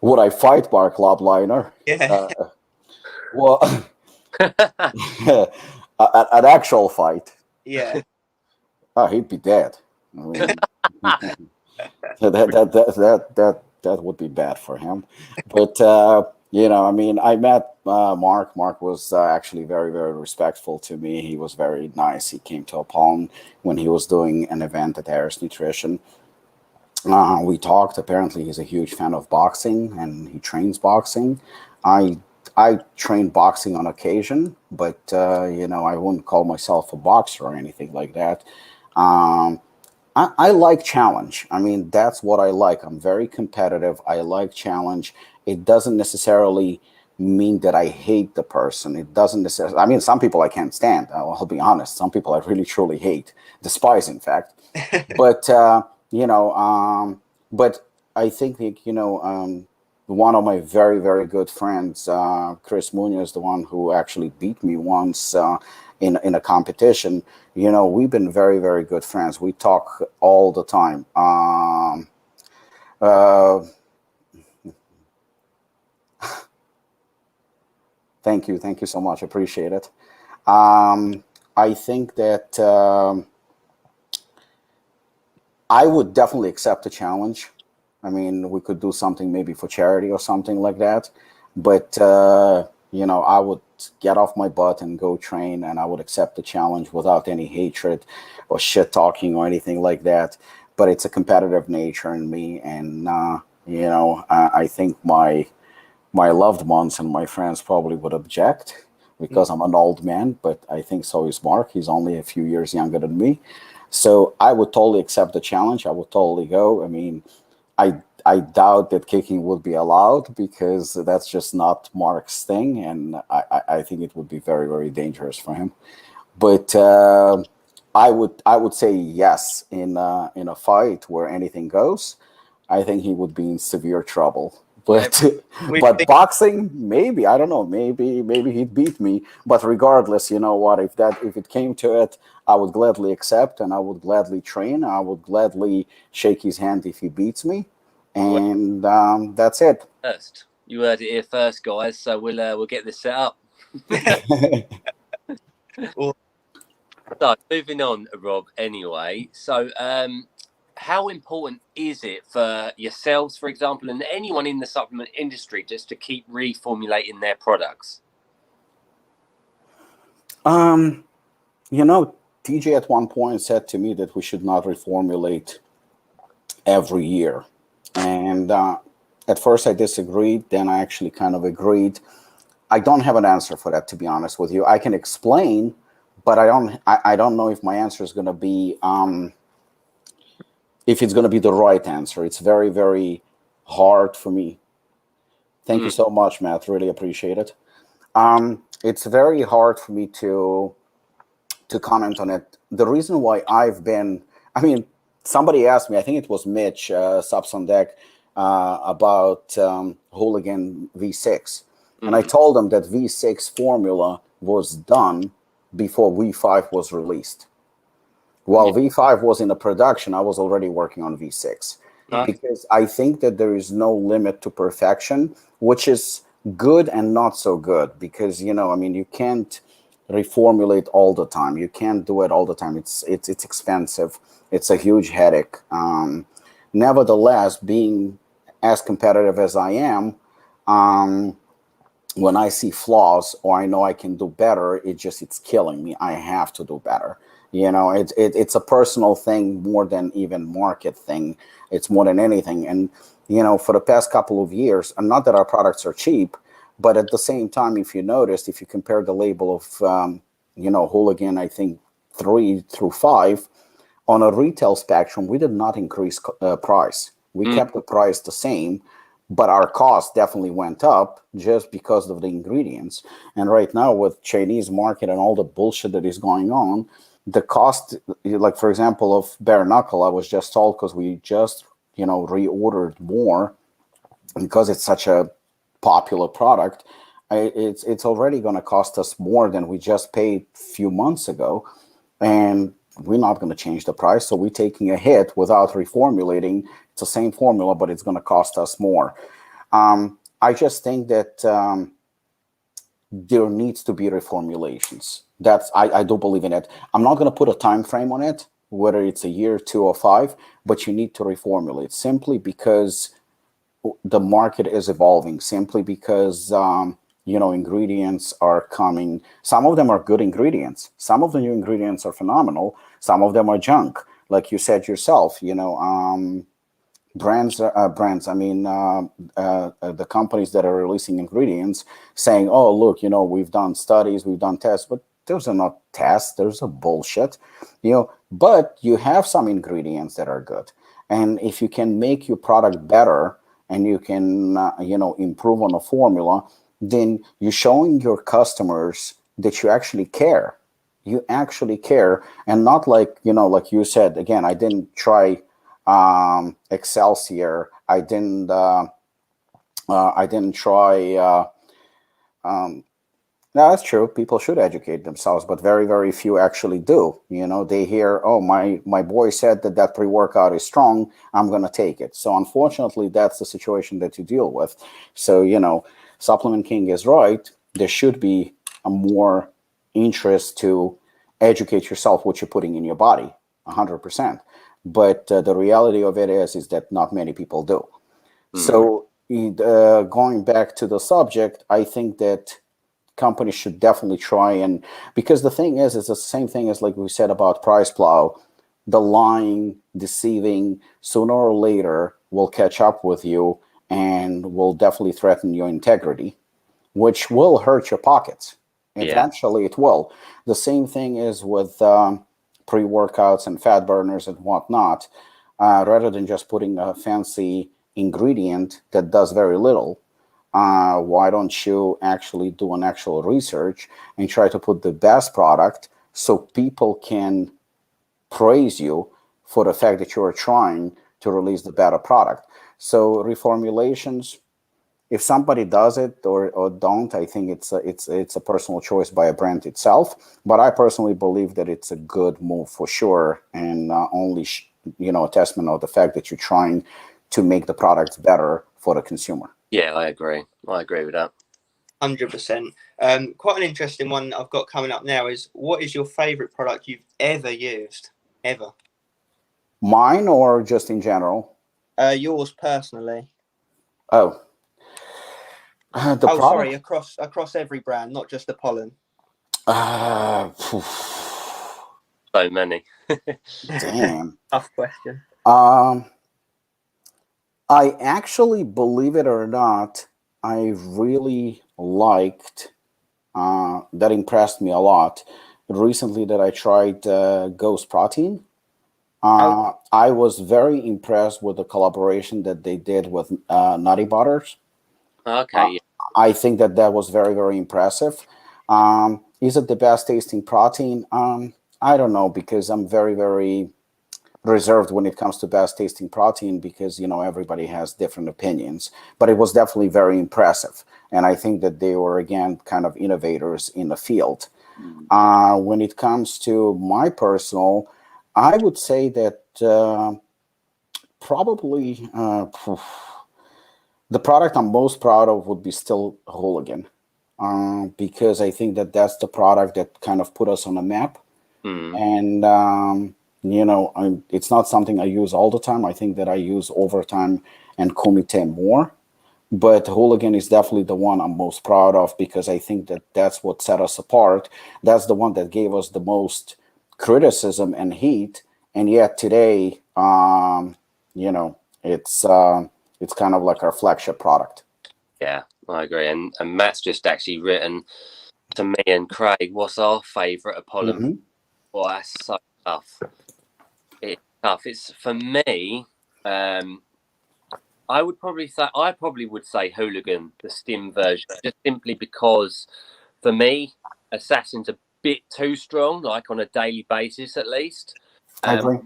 Would I fight Mark Lobliner? Yeah. Well, an actual fight. Yeah. Oh, he'd be dead. I mean, that would be bad for him. But I mean, I met Mark. Mark was actually very respectful to me. He was very nice. He came to Apollon when he was doing an event at Harris Nutrition. We talked. Apparently, he's a huge fan of boxing and he trains boxing. I train boxing on occasion, but I wouldn't call myself a boxer or anything like that. I like challenge. I mean, that's what I like. I'm very competitive. I like challenge. It doesn't necessarily mean that I hate the person. It doesn't necessarily. I mean, some people I can't stand. I'll be honest. Some people I really truly hate, despise, in fact. But but I think one of my very good friends, Chris Munoz, the one who actually beat me once in a competition. We've been very good friends. We talk all the time. Thank you so much. Appreciate it. I think that I would definitely accept the challenge. I mean, we could do something maybe for charity or something like that. But I would get off my butt and go train, and I would accept the challenge without any hatred or shit talking or anything like that. But it's a competitive nature in me, and I think my loved ones and my friends probably would object because I'm an old man. But I think so is Mark. He's only a few years younger than me, so I would totally accept the challenge. I would totally go. I mean, I doubt that kicking would be allowed because that's just not Mark's thing, and I think it would be very dangerous for him. But I would say yes in a fight where anything goes. I think he would be in severe trouble. But but boxing, maybe, I don't know, maybe he'd beat me. But regardless, you know what? If it came to it, I would gladly accept, and I would gladly train. I would gladly shake his hand if he beats me, and that's it. First, you heard it here first, guys. So we'll get this set up. So moving on, Rob. Anyway, so how important is it for yourselves, for example, and anyone in the supplement industry just to keep reformulating their products? TJ at one point said to me that we should not reformulate every year. And at first I disagreed, then I actually kind of agreed. I don't have an answer for that, to be honest with you. I can explain, but I don't know if my answer is going to be if it's going to be the right answer. It's very, very hard for me. Thank you so much, Matt. Really appreciate it. It's very hard for me to comment on it. The reason why I mean, somebody asked me, I think it was Mitch, Subs on Deck, about Hooligan V6. And I told them that V6 formula was done before V5 was released. While V5 was in the production, I was already working on V6. Because I think that there is no limit to perfection, which is good and not so good. Because, you know, I mean, you can't reformulate all the time. You can't do it all the time. It's expensive. It's a huge headache. Nevertheless, being as competitive as I am, when I see flaws or I know I can do better, it's killing me. I have to do better. You know, it's a personal thing more than even market thing. It's more than anything. And, you know, for the past couple of years, and not that our products are cheap, but at the same time, if you noticed, if you compare the label of, you know, Hooligan, I think 3 through 5, on a retail spectrum, we did not increase price. We kept the price the same, but our cost definitely went up just because of the ingredients. And right now with Chinese market and all the bullshit that is going on, the cost, like for example, of bare knuckle, I was just told, because we just, you know, reordered more because it's such a popular product, it's already going to cost us more than we just paid a few months ago, and we're not going to change the price. So we're taking a hit without reformulating. It's the same formula, but it's going to cost us more. I just think that there needs to be reformulations. I do believe in it. I'm not going to put a time frame on it, whether it's a year, 2, or 5, but you need to reformulate simply because the market is evolving, simply because you know, ingredients are coming. Some of them are good ingredients. Some of the new ingredients are phenomenal. Some of them are junk, like you said yourself. You know, brands. I mean, the companies that are releasing ingredients saying, "Oh, look, you know, we've done studies, we've done tests," but those are not tests. Those are bullshit. You know, but you have some ingredients that are good, and if you can make your product better and you can, you know, improve on a formula, then you're showing your customers that you actually care. You actually care, and not like, you know, like you said. Again, I didn't try Excelsia. I didn't try. No, that's true. People should educate themselves, but very, very few actually do. You know, they hear, "Oh, my boy said that pre-workout is strong. I'm going to take it." So unfortunately, that's the situation that you deal with. So, you know, Supplement King is right. There should be a more interest to educate yourself what you're putting in your body, 100%. But the reality of it is that not many people do. So going back to the subject, I think that companies should definitely try, and because the thing is, it's the same thing as like we said about Price Plow. The lying, deceiving, sooner or later will catch up with you and will definitely threaten your integrity, which will hurt your pockets. Eventually it will. The same thing is with pre-workouts and fat burners and whatnot. Rather than just putting a fancy ingredient that does very little, why don't you actually do an actual research and try to put the best product so people can praise you for the fact that you are trying to release the better product. So reformulations, if somebody does it or don't, I think it's a personal choice by a brand itself. But I personally believe that it's a good move for sure, and only you know, a testament of the fact that you're trying to make the products better for the consumer. Yeah, I agree. I agree with that. 100%. Quite an interesting one I've got coming up now is, what is your favorite product you've ever used? Ever? Mine or just in general? Yours personally. Oh. The product? Sorry, across every brand, not just Apollon. So many. Damn. Tough question. I actually, believe it or not, I really liked that impressed me a lot. Recently, that I tried Ghost Protein. Oh, I was very impressed with the collaboration that they did with Nutty Butters. Uh, Okay, yeah. I think that that was very, very impressive. Is it the best tasting protein? I don't know because I'm very, very reserved when it comes to best tasting protein because everybody has different opinions. But it was definitely very impressive, and I think that they were again kind of innovators in the field. Mm. When it comes to my personal, I would say that probably the product I'm most proud of would be still Hooligan, because I think that that's the product that kind of put us on the map. Mm. And it's not something I use all the time. I think that I use overtime and Kumite more. But Hooligan is definitely the one I'm most proud of because I think that that's what set us apart. That's the one that gave us the most criticism and heat, and yet today, you know, it's kind of like our flagship product. Yeah, I agree. And Matt's just actually written to me and Craig, what's our favourite Apollon? Hmm. Well, that's so tough. It's tough. It's for me. I probably would say Hooligan, the Stim version, just simply because for me, Assassin's a bit too strong, like on a daily basis at least. I agree.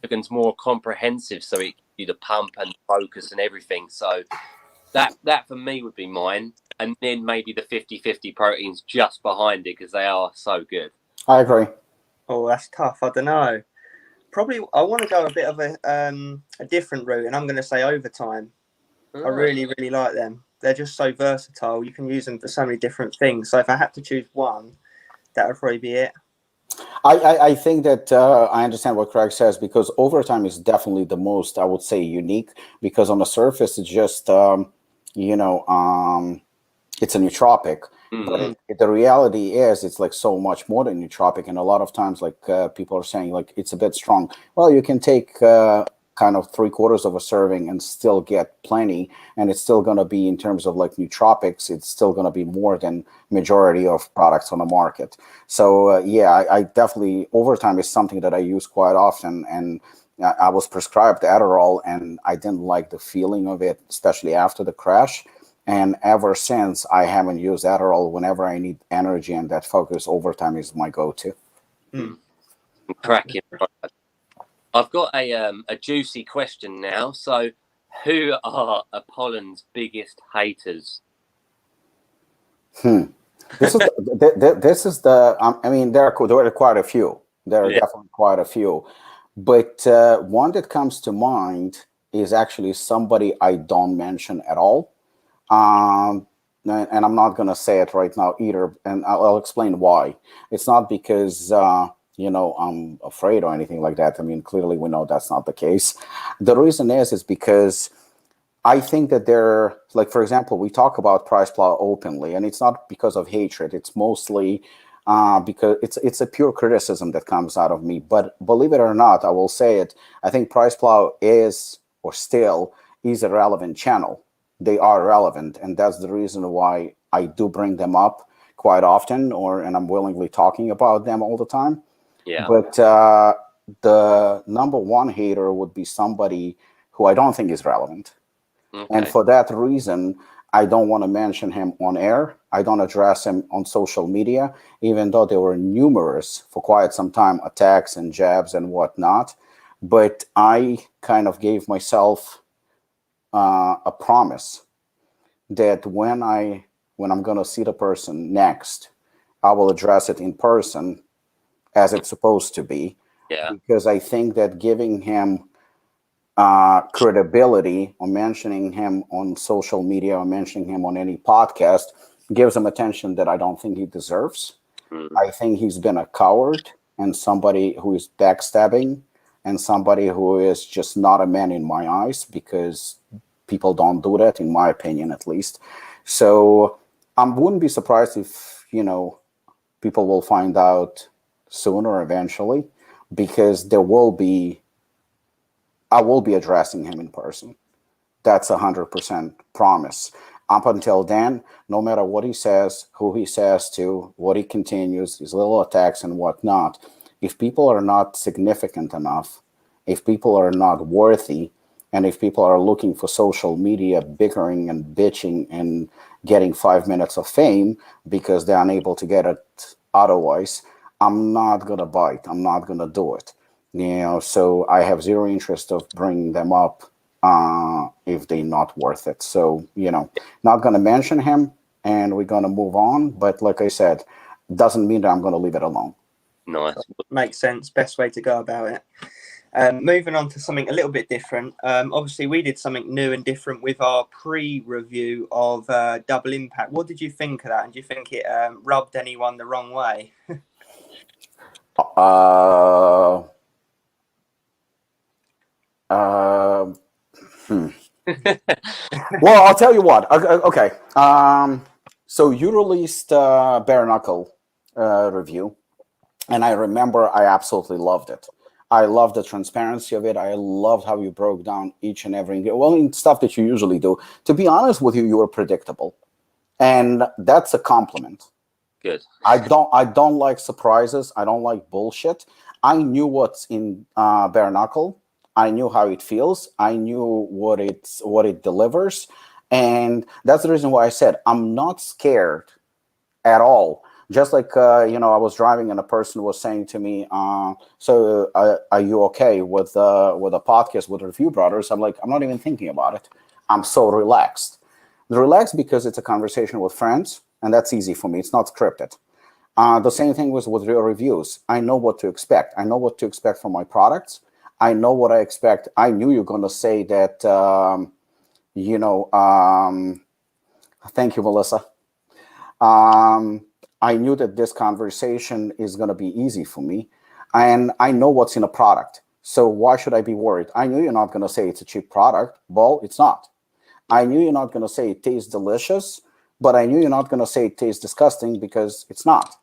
Hooligan's more comprehensive, so it gives you the pump and focus and everything. So that for me would be mine, and then maybe the 50-50 proteins just behind it because they are so good. I agree. oh, that's tough. I don't know. Probably, I want to go a bit of a different route, and I'm going to say overtime. I really, really like them. They're just so versatile. You can use them for so many different things. So if I had to choose one, that would probably be it. I think that I understand what Craig says because overtime is definitely the most, I would say, unique because on the surface it's just you know um, it's a nootropic, but Mm, Mm. the reality is it's like so much more than nootropic, and a lot of times like people are saying like it's a bit strong. Well, you can take kind of three-quarters of a serving and still get plenty, and it's still going to be in terms of like nootropics, it's still going to be more than majority of products on the market. So yeah, I definitely overtime is something that I use quite often, and I was prescribed Adderall, and I didn't like the feeling of it, especially after the crash. And ever since, I haven't used Adderall. Whenever I need energy and that focus, overtime is my go-to. Mm. cracking. I've got a juicy question now. So, who are Apollon's biggest haters? Hmm. This is the. I mean, there are quite a few. There are Yeah. definitely quite a few, but one that comes to mind is actually somebody I don't mention at all. Um, and I'm not going to say it right now either, and I'll explain why. It's not because I'm afraid or anything like that. I mean, clearly we know that's not the case. The reason is because I think that they're like, for example, we talk about price plow openly, and it's not because of hatred. It's mostly because it's a pure criticism that comes out of me. But believe it or not, I will say it. I think price plow is or still is a relevant channel. They are relevant, and that's the reason why I do bring them up quite often, and I'm willingly talking about them all the time. Yeah. But the number one hater would be somebody who I don't think is relevant. And Okay. for that reason, I don't want to mention him on air. I don't address him on social media, even though there were numerous for quite some time attacks and jabs and whatnot. But I kind of gave myself a promise that when I'm gonna see the person next, I will address it in person as it's supposed to be, Yeah. because I think that giving him credibility or mentioning him on social media or mentioning him on any podcast gives him attention that I don't think he deserves. Mm, I think he's been a coward and somebody who is backstabbing and somebody who is just not a man in my eyes because people don't do that, in my opinion, at least. So I wouldn't be surprised if, people will find out sooner or eventually because I will be addressing him in person. That's 100% promise. Up until then, no matter what he says, who he says to, what he continues, his little attacks and whatnot, if people are not significant enough, if people are not worthy, and if people are looking for social media bickering and bitching and getting 5 minutes of fame because they're unable to get it otherwise, I'm not going to bite. I'm not going to do it. So I have zero interest of bringing them up if they're not worth it. So, not going to mention him, and we're going to move on. But like I said, doesn't mean that I'm going to leave it alone. Nice. Makes sense. Best way to go about it. Moving on to something a little bit different. Obviously, we did something new and different with our pre-review of Double Impact. What did you think of that? And do you think it rubbed anyone the wrong way? Well, I'll tell you what. Okay. So you released Bare Knuckle review, and I remember I absolutely loved it. I loved the transparency of it. I loved how you broke down each and every stuff that you usually do. To be honest with you, you were predictable, and that's a compliment. Good. I don't like surprises. I don't like bullshit. I knew what's in Bare Knuckle. I knew how it feels. I knew what it delivers, and that's the reason why I said I'm not scared at all. Just like I was driving and a person was saying to me, "So are you okay with a podcast with Review Brothers?" I'm like, I'm not even thinking about it. I'm so relaxed. Relaxed because it's a conversation with friends, and that's easy for me. It's not scripted. The same thing was with real reviews. I know what to expect. I know what to expect from my products. I know what I expect. I knew you're going to say that, thank you, Melissa. I knew that this conversation is going to be easy for me. And I know what's in a product. So why should I be worried? I knew you're not going to say it's a cheap product. Well, it's not. I knew you're not going to say it tastes delicious, but I knew you're not going to say it tastes disgusting because it's not.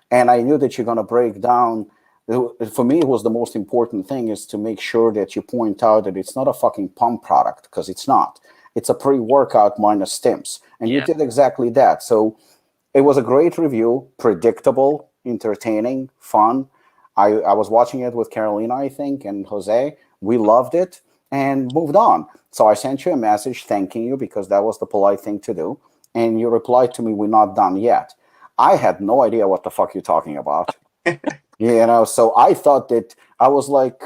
And I knew that you're going to break down. For me, it was the most important thing is to make sure that you point out that it's not a fucking pump product, because it's not. It's a pre-workout minus stims. And you did exactly that. So it was a great review, predictable, entertaining, fun. I was watching it with Carolina, I think, and Jose. We loved it and moved on. So I sent you a message thanking you because that was the polite thing to do. And you replied to me, "We're not done yet." I had no idea what the fuck you're talking about. So I thought that, I was like,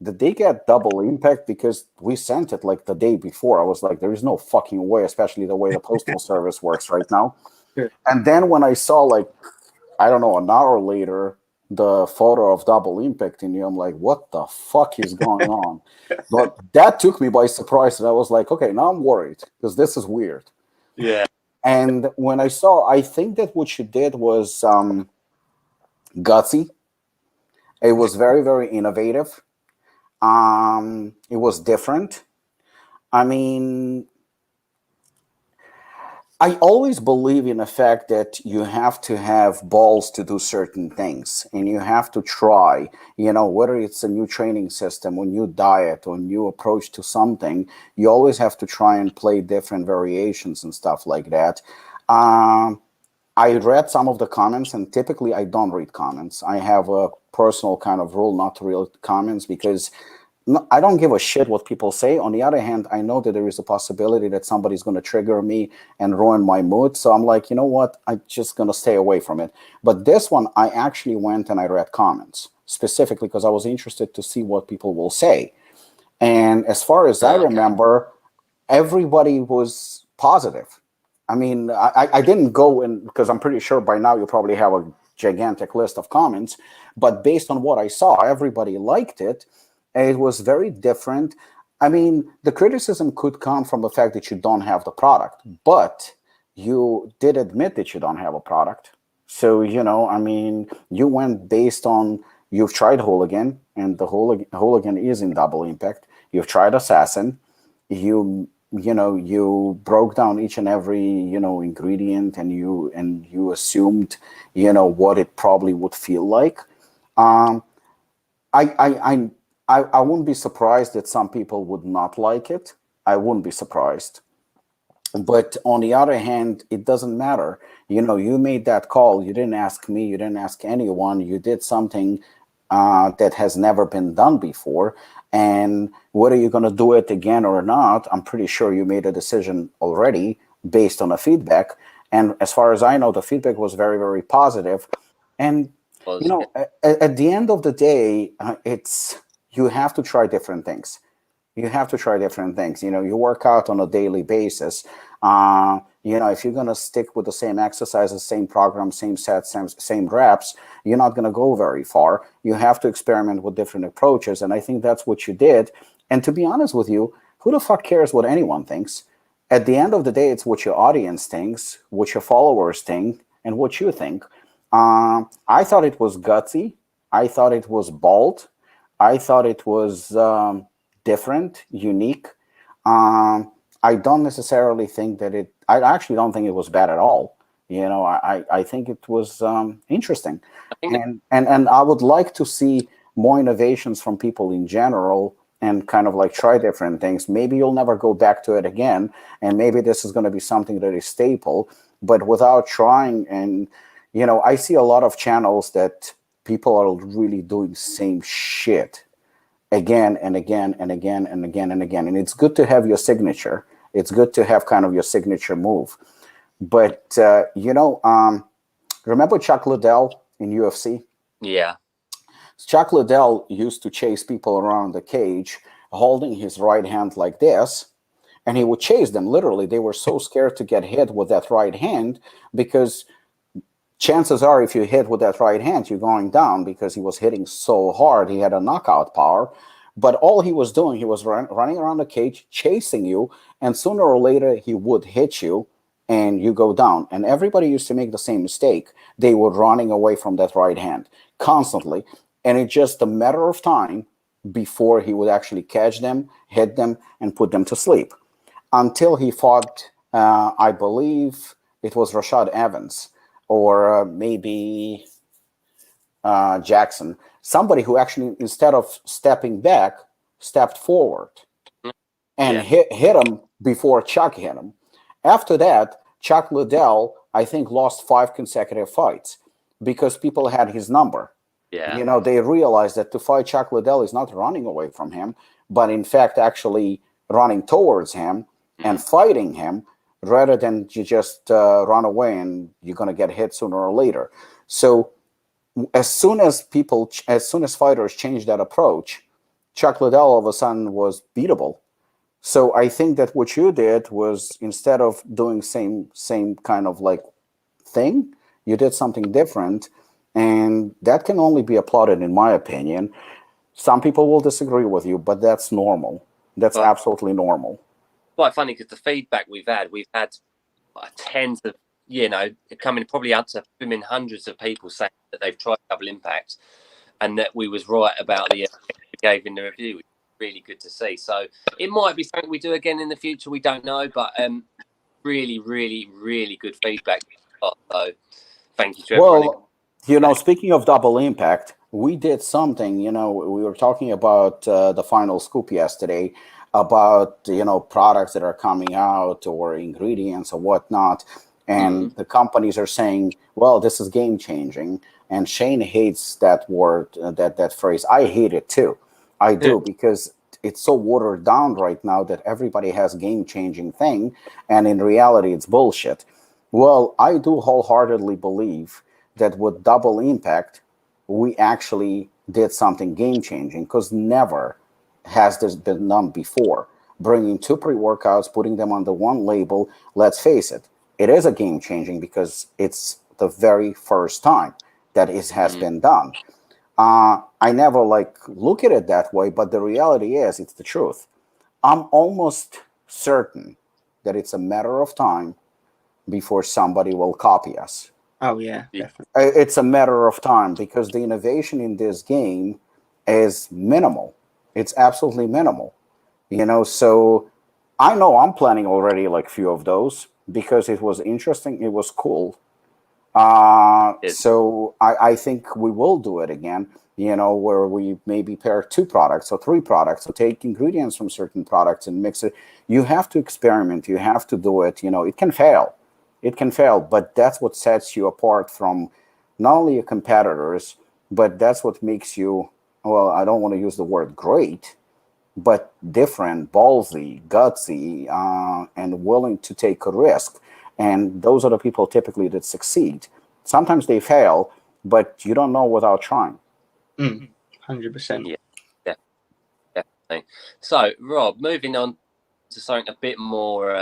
did they get Double Impact? Because we sent it like the day before. I was like, there is no fucking way, especially the way the postal service works right now. Sure. And then when I saw, like, I don't know, an hour later, the photo of Double Impact in you, I'm like, what the fuck is going on? But that took me by surprise. And I was like, okay, now I'm worried because this is weird. Yeah. And when I saw, I think that what you did was gutsy. It was very, very innovative. It was different. I mean, I always believe in the fact that you have to have balls to do certain things, and you have to try, whether it's a new training system or new diet or new approach to something, you always have to try and play different variations and stuff like that. I read some of the comments, and typically I don't read comments. I have a personal kind of rule not to read comments because I don't give a shit what people say. On the other hand, I know that there is a possibility that somebody's going to trigger me and ruin my mood. So I'm like, you know what? I'm just going to stay away from it. But this one, I actually went and I read comments specifically because I was interested to see what people will say. And as far as I remember, everybody was positive. I mean, I didn't go in because I'm pretty sure by now you probably have a gigantic list of comments. But based on what I saw, everybody liked it. It was very different. I mean, the criticism could come from the fact that you don't have the product, but you did admit that you don't have a product. So, I mean, you went based on, you've tried Hooligan, and the Hooligan is in Double Impact. You've tried Assassin. You broke down each and every, ingredient, and you assumed, what it probably would feel like. I wouldn't be surprised that some people would not like it. I wouldn't be surprised. But on the other hand, it doesn't matter. You made that call. You didn't ask me. You didn't ask anyone. You did something that has never been done before. And whether you're going to do it again or not, I'm pretty sure you made a decision already based on the feedback. And as far as I know, the feedback was very, very positive. And, Was at the end of the day, you have to try different things. You have to try different things. You work out on a daily basis. If you're going to stick with the same exercises, same program, same sets, same reps, you're not going to go very far. You have to experiment with different approaches. And I think that's what you did. And to be honest with you, who the fuck cares what anyone thinks? At the end of the day, it's what your audience thinks, what your followers think, and what you think. I thought it was gutsy. I thought it was bold. I thought it was different, unique. I don't necessarily think that I actually don't think it was bad at all. I think it was interesting. I think And I would like to see more innovations from people in general and kind of like try different things. Maybe you'll never go back to it again. And maybe this is going to be something that is staple, but without trying. And, I see a lot of channels that people are really doing same shit again and again and again and again and again. And it's good to have your signature. It's good to have kind of your signature move. But, remember Chuck Liddell in UFC? yeah. Chuck Liddell used to chase people around the cage holding his right hand like this, and he would chase them. Literally, they were so scared to get hit with that right hand because chances are if you hit with that right hand, you're going down because he was hitting so hard. He had a knockout power. But all he was doing, he was running around the cage, chasing you, and sooner or later he would hit you and you go down. And everybody used to make the same mistake. They were running away from that right hand constantly. And it's just a matter of time before he would actually catch them, hit them, and put them to sleep. Until he fought, I believe it was Rashad Evans or maybe Jackson, somebody who actually, instead of stepping back, stepped forward and Yeah. hit him before Chuck hit him. After that, Chuck Liddell, I think, lost 5 consecutive fights because people had his number. Yeah. They realized that to fight Chuck Liddell is not running away from him, but in fact actually running towards him and fighting him rather than you just run away and you're going to get hit sooner or later. So as soon as fighters changed that approach, Chuck Liddell all of a sudden was beatable. So I think that what you did was, instead of doing same kind of like thing, you did something different, and that can only be applauded, in my opinion. Some people will disagree with you, but that's normal. That's Well, absolutely normal. quite funny because the feedback we've had tens of, coming probably up to hundreds of people saying that they've tried Double Impact and that we was right about the we gave in the review. Which is really good to see. So it might be something we do again in the future. We don't know, but really, really, really good feedback. So thank you to everyone. Well, speaking of Double Impact, we did something. We were talking about the final scoop yesterday about products that are coming out or ingredients or whatnot, and the companies are saying, "Well, this is game changing." And Shane hates that word, that phrase. I hate it too. I do, because it's so watered down right now that everybody has game changing thing, and in reality, it's bullshit. Well, I do wholeheartedly believe that with Double Impact, we actually did something game changing, because never has this been done before. Bringing 2 pre-workouts, putting them under one label. Let's face it, it is a game changing because it's the very first time that it has been done. I never look at it that way, but the reality is, it's the truth. I'm almost certain that it's a matter of time before somebody will copy us. Oh yeah, definitely. It's a matter of time, because the innovation in this game is minimal. It's absolutely minimal. So I know I'm planning already few of those, because it was interesting, it was cool. So I think we will do it again, where we maybe pair two products or three products, or take ingredients from certain products and mix it. You have to experiment. You have to do it. It can fail. It can fail, but that's what sets you apart from not only your competitors, but that's what makes you, well, I don't want to use the word great, but different, ballsy, gutsy, and willing to take a risk. And those are the people typically that succeed. Sometimes they fail, but you don't know without trying. 100%. Yeah, definitely. So, Rob, moving on to something a bit more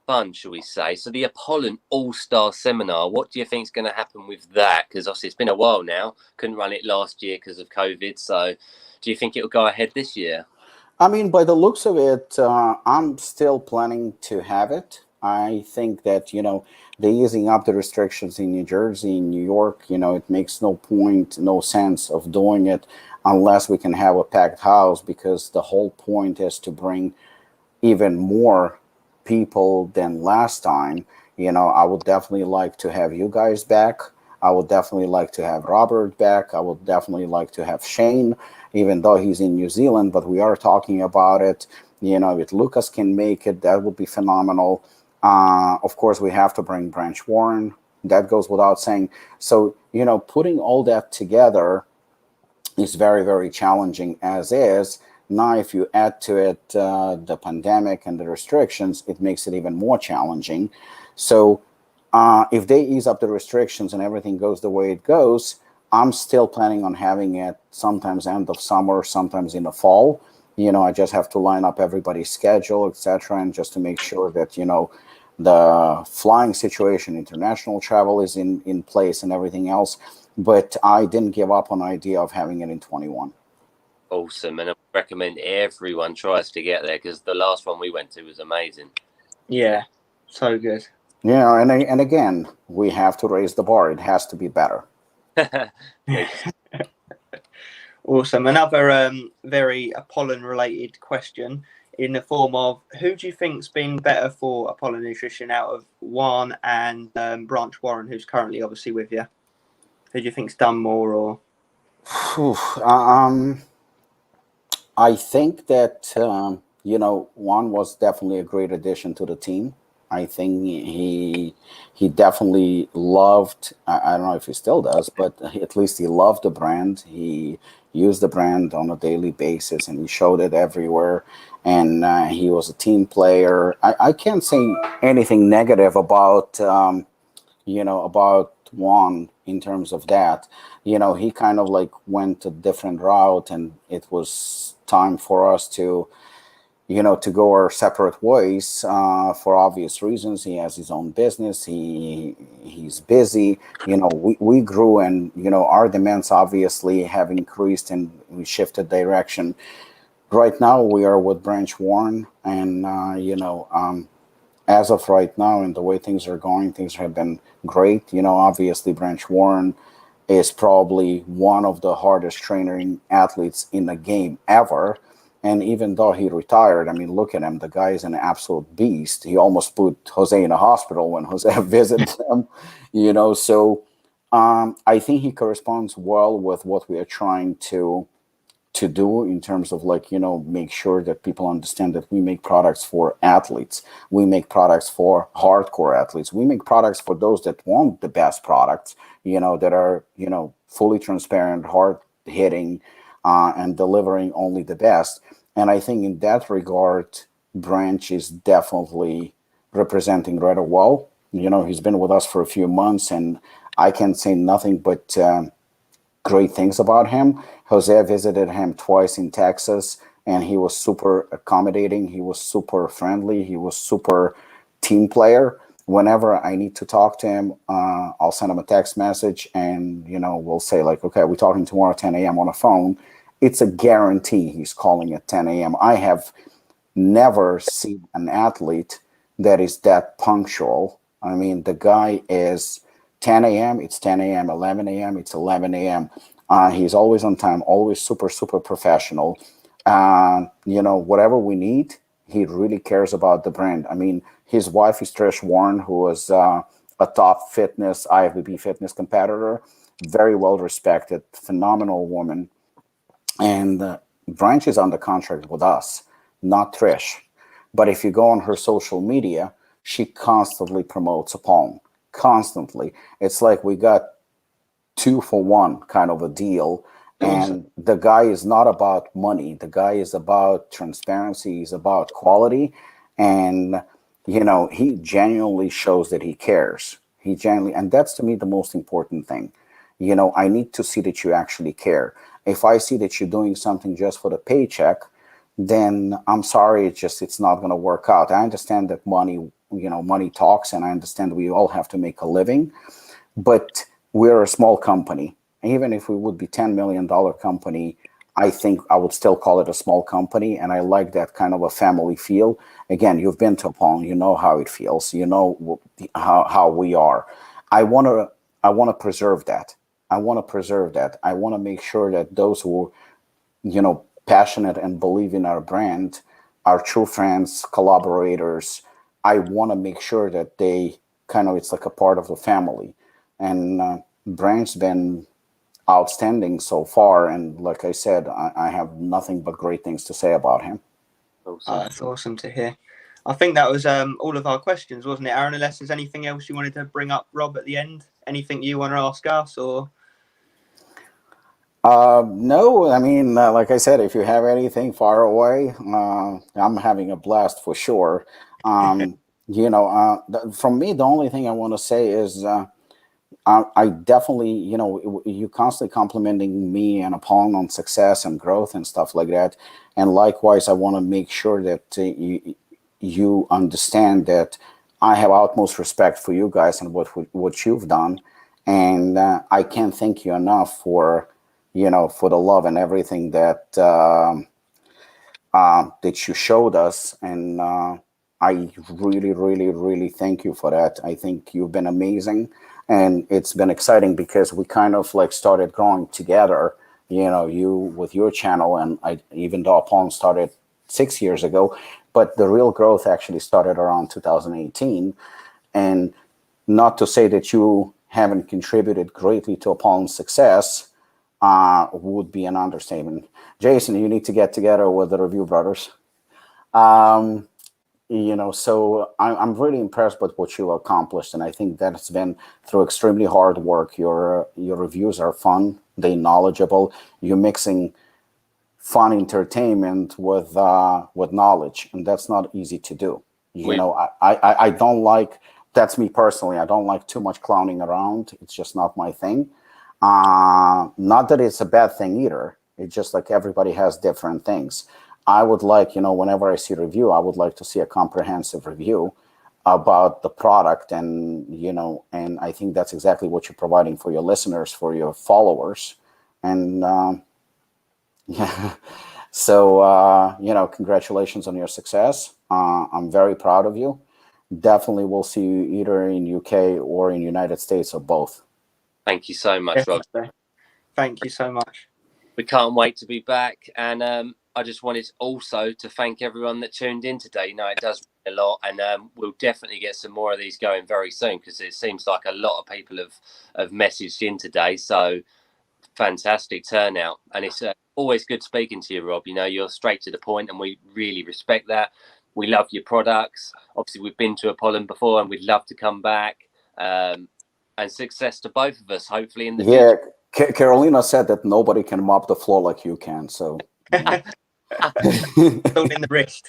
fun, shall we say? So, the Apollon All-Star Seminar, what do you think is going to happen with that? Because obviously it's been a while now. Couldn't run it last year because of COVID. So, do you think it will go ahead this year? I mean, by the looks of it, I'm still planning to have it. I think that, they're easing up the restrictions in New Jersey, in New York. It makes no point, no sense of doing it unless we can have a packed house, because the whole point is to bring even more people than last time. I would definitely like to have you guys back. I would definitely like to have Robert back. I would definitely like to have Shane, even though he's in New Zealand, but we are talking about it. If Lucas can make it, that would be phenomenal. Of course, we have to bring Branch Warren. That goes without saying. So, putting all that together is very, very challenging as is. Now, if you add to it the pandemic and the restrictions, it makes it even more challenging. So if they ease up the restrictions and everything goes the way it goes, I'm still planning on having it sometimes end of summer, sometimes in the fall. I just have to line up everybody's schedule, etc., and just to make sure that, the flying situation, international travel is in place and everything else. But I didn't give up on the idea of having it in 21. Awesome, and I recommend everyone tries to get there, because the last one we went to was amazing. Yeah, so good. Yeah, and again, we have to raise the bar. It has to be better. Awesome. Another very Apollon-related question, in the form of, who do you think's been better for Apollon Nutrition out of Juan and Branch Warren, who's currently obviously with you? Who do you think's done more? Or I think that Juan was definitely a great addition to the team. I think he definitely loved. I don't know if he still does, but at least he loved the brand. He used the brand on a daily basis, and he showed it everywhere. And he was a team player. I can't say anything negative about about Juan in terms of that. He kind of like went a different route, and it was time for us to to go our separate ways for obvious reasons. He has his own business. He's busy. We grew, and our demands obviously have increased, and we shifted direction. Right now, we are with Branch Warren, and as of right now, and the way things are going, things have been great. Obviously, Branch Warren is probably one of the hardest training athletes in the game ever. And even though he retired, I mean, look at him. The guy is an absolute beast. He almost put Jose in a hospital when Jose visited him, So I think he corresponds well with what we are trying to do in terms of make sure that people understand that we make products for athletes. We make products for hardcore athletes. We make products for those that want the best products, that are, fully transparent, hard hitting, and delivering only the best. And I think in that regard, Branch is definitely representing rather well. He's been with us for a few months, and I can say nothing but great things about him. Jose visited him twice in Texas, and he was super accommodating. He was super friendly. He was super team player. Whenever I need to talk to him, I'll send him a text message, and we'll say okay, we're talking tomorrow at 10 a.m. on a phone. It's a guarantee he's calling at 10 a.m. I have never seen an athlete that is that punctual. I mean, the guy is 10 a.m., it's 10 a.m., 11 a.m., it's 11 a.m. He's always on time, always super, super professional. Whatever we need, he really cares about the brand. I mean, his wife is Trish Warren, who was a top fitness IFBB fitness competitor, very well respected, phenomenal woman, and Branch is under contract with us, not Trish. But if you go on her social media, she constantly promotes Apollon, constantly. It's like we got 2-for-1 kind of a deal. And the guy is not about money. The guy is about transparency. He's about quality. And, you know, he genuinely shows that he cares. He genuinely, and that's to me the most important thing. You know, I need to see that you actually care. If I see that you're doing something just for the paycheck, then I'm sorry, it's not going to work out. I understand that money talks, and I understand we all have to make a living, but we're a small company. Even if we would be $10 million company, I think I would still call it a small company, and I like that kind of a family feel. Again, you've been to Apollon, you know how it feels, you know how we are. I want to preserve that. I want to make sure that those who, you know, passionate and believe in our brand, our true friends, collaborators, I want to make sure that they kind of, it's like a part of the family. And Branch's been outstanding so far, and like I said, I have nothing but great things to say about him. Awesome. Oh, that's awesome to hear. I think that was all of our questions, wasn't it, Aaron? Unless there's anything else you wanted to bring up, Rob, at the end? Anything you want to ask us, or? No, I mean, like I said, if you have anything far away, I'm having a blast for sure. You know, from me, the only thing I want to say is I definitely, you know, you constantly complimenting me and Apollon on success and growth and stuff like that. And likewise, I want to make sure that you understand that I have utmost respect for you guys and what you've done. And I can't thank you enough for, you know, for the love and everything that that you showed us. And I really, really, really thank you for that. I think you've been amazing. And it's been exciting because we kind of like started growing together, you know, you with your channel, and even though Apollon started 6 years ago, but the real growth actually started around 2018. And not to say that you haven't contributed greatly to Apollon's success would be an understatement. Jason, you need to get together with the Review Brothers. You know, so I'm really impressed with what you accomplished, and I think that it's been through extremely hard work. Your reviews are fun, they're knowledgeable. You're mixing fun entertainment with knowledge, and that's not easy to do. You know, I don't like, that's me personally, I don't like too much clowning around. It's just not my thing. Not that it's a bad thing either. It's just like everybody has different things. I would like, you know, whenever I see a review, I would like to see a comprehensive review about the product, and, you know, and I think that's exactly what you're providing for your listeners, for your followers. And yeah, so, you know, congratulations on your success. I'm very proud of you. Definitely will see you either in UK or in United States, or both. Thank you so much, Rob. Thank you so much. We can't wait to be back. And I just wanted also to thank everyone that tuned in today. You know, it does a lot, and we'll definitely get some more of these going very soon, because it seems like a lot of people have messaged in today. So fantastic turnout, and it's always good speaking to you, Rob. You know, you're straight to the point, and we really respect that. We love your products. Obviously, we've been to Apollon before, and we'd love to come back. And success to both of us, hopefully, in the future. Carolina said that nobody can mop the floor like you can, so. Don't in the wrist.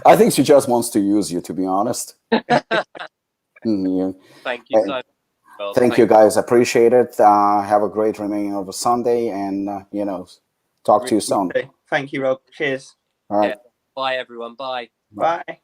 I think she just wants to use you, to be honest. Yeah. Thank you so much. Well, thank you, guys. Appreciate it. Have a great remaining of a Sunday, and you know, talk to you soon. Thank you, Rob. Cheers. All right. Yeah. Bye, everyone. Bye. Bye.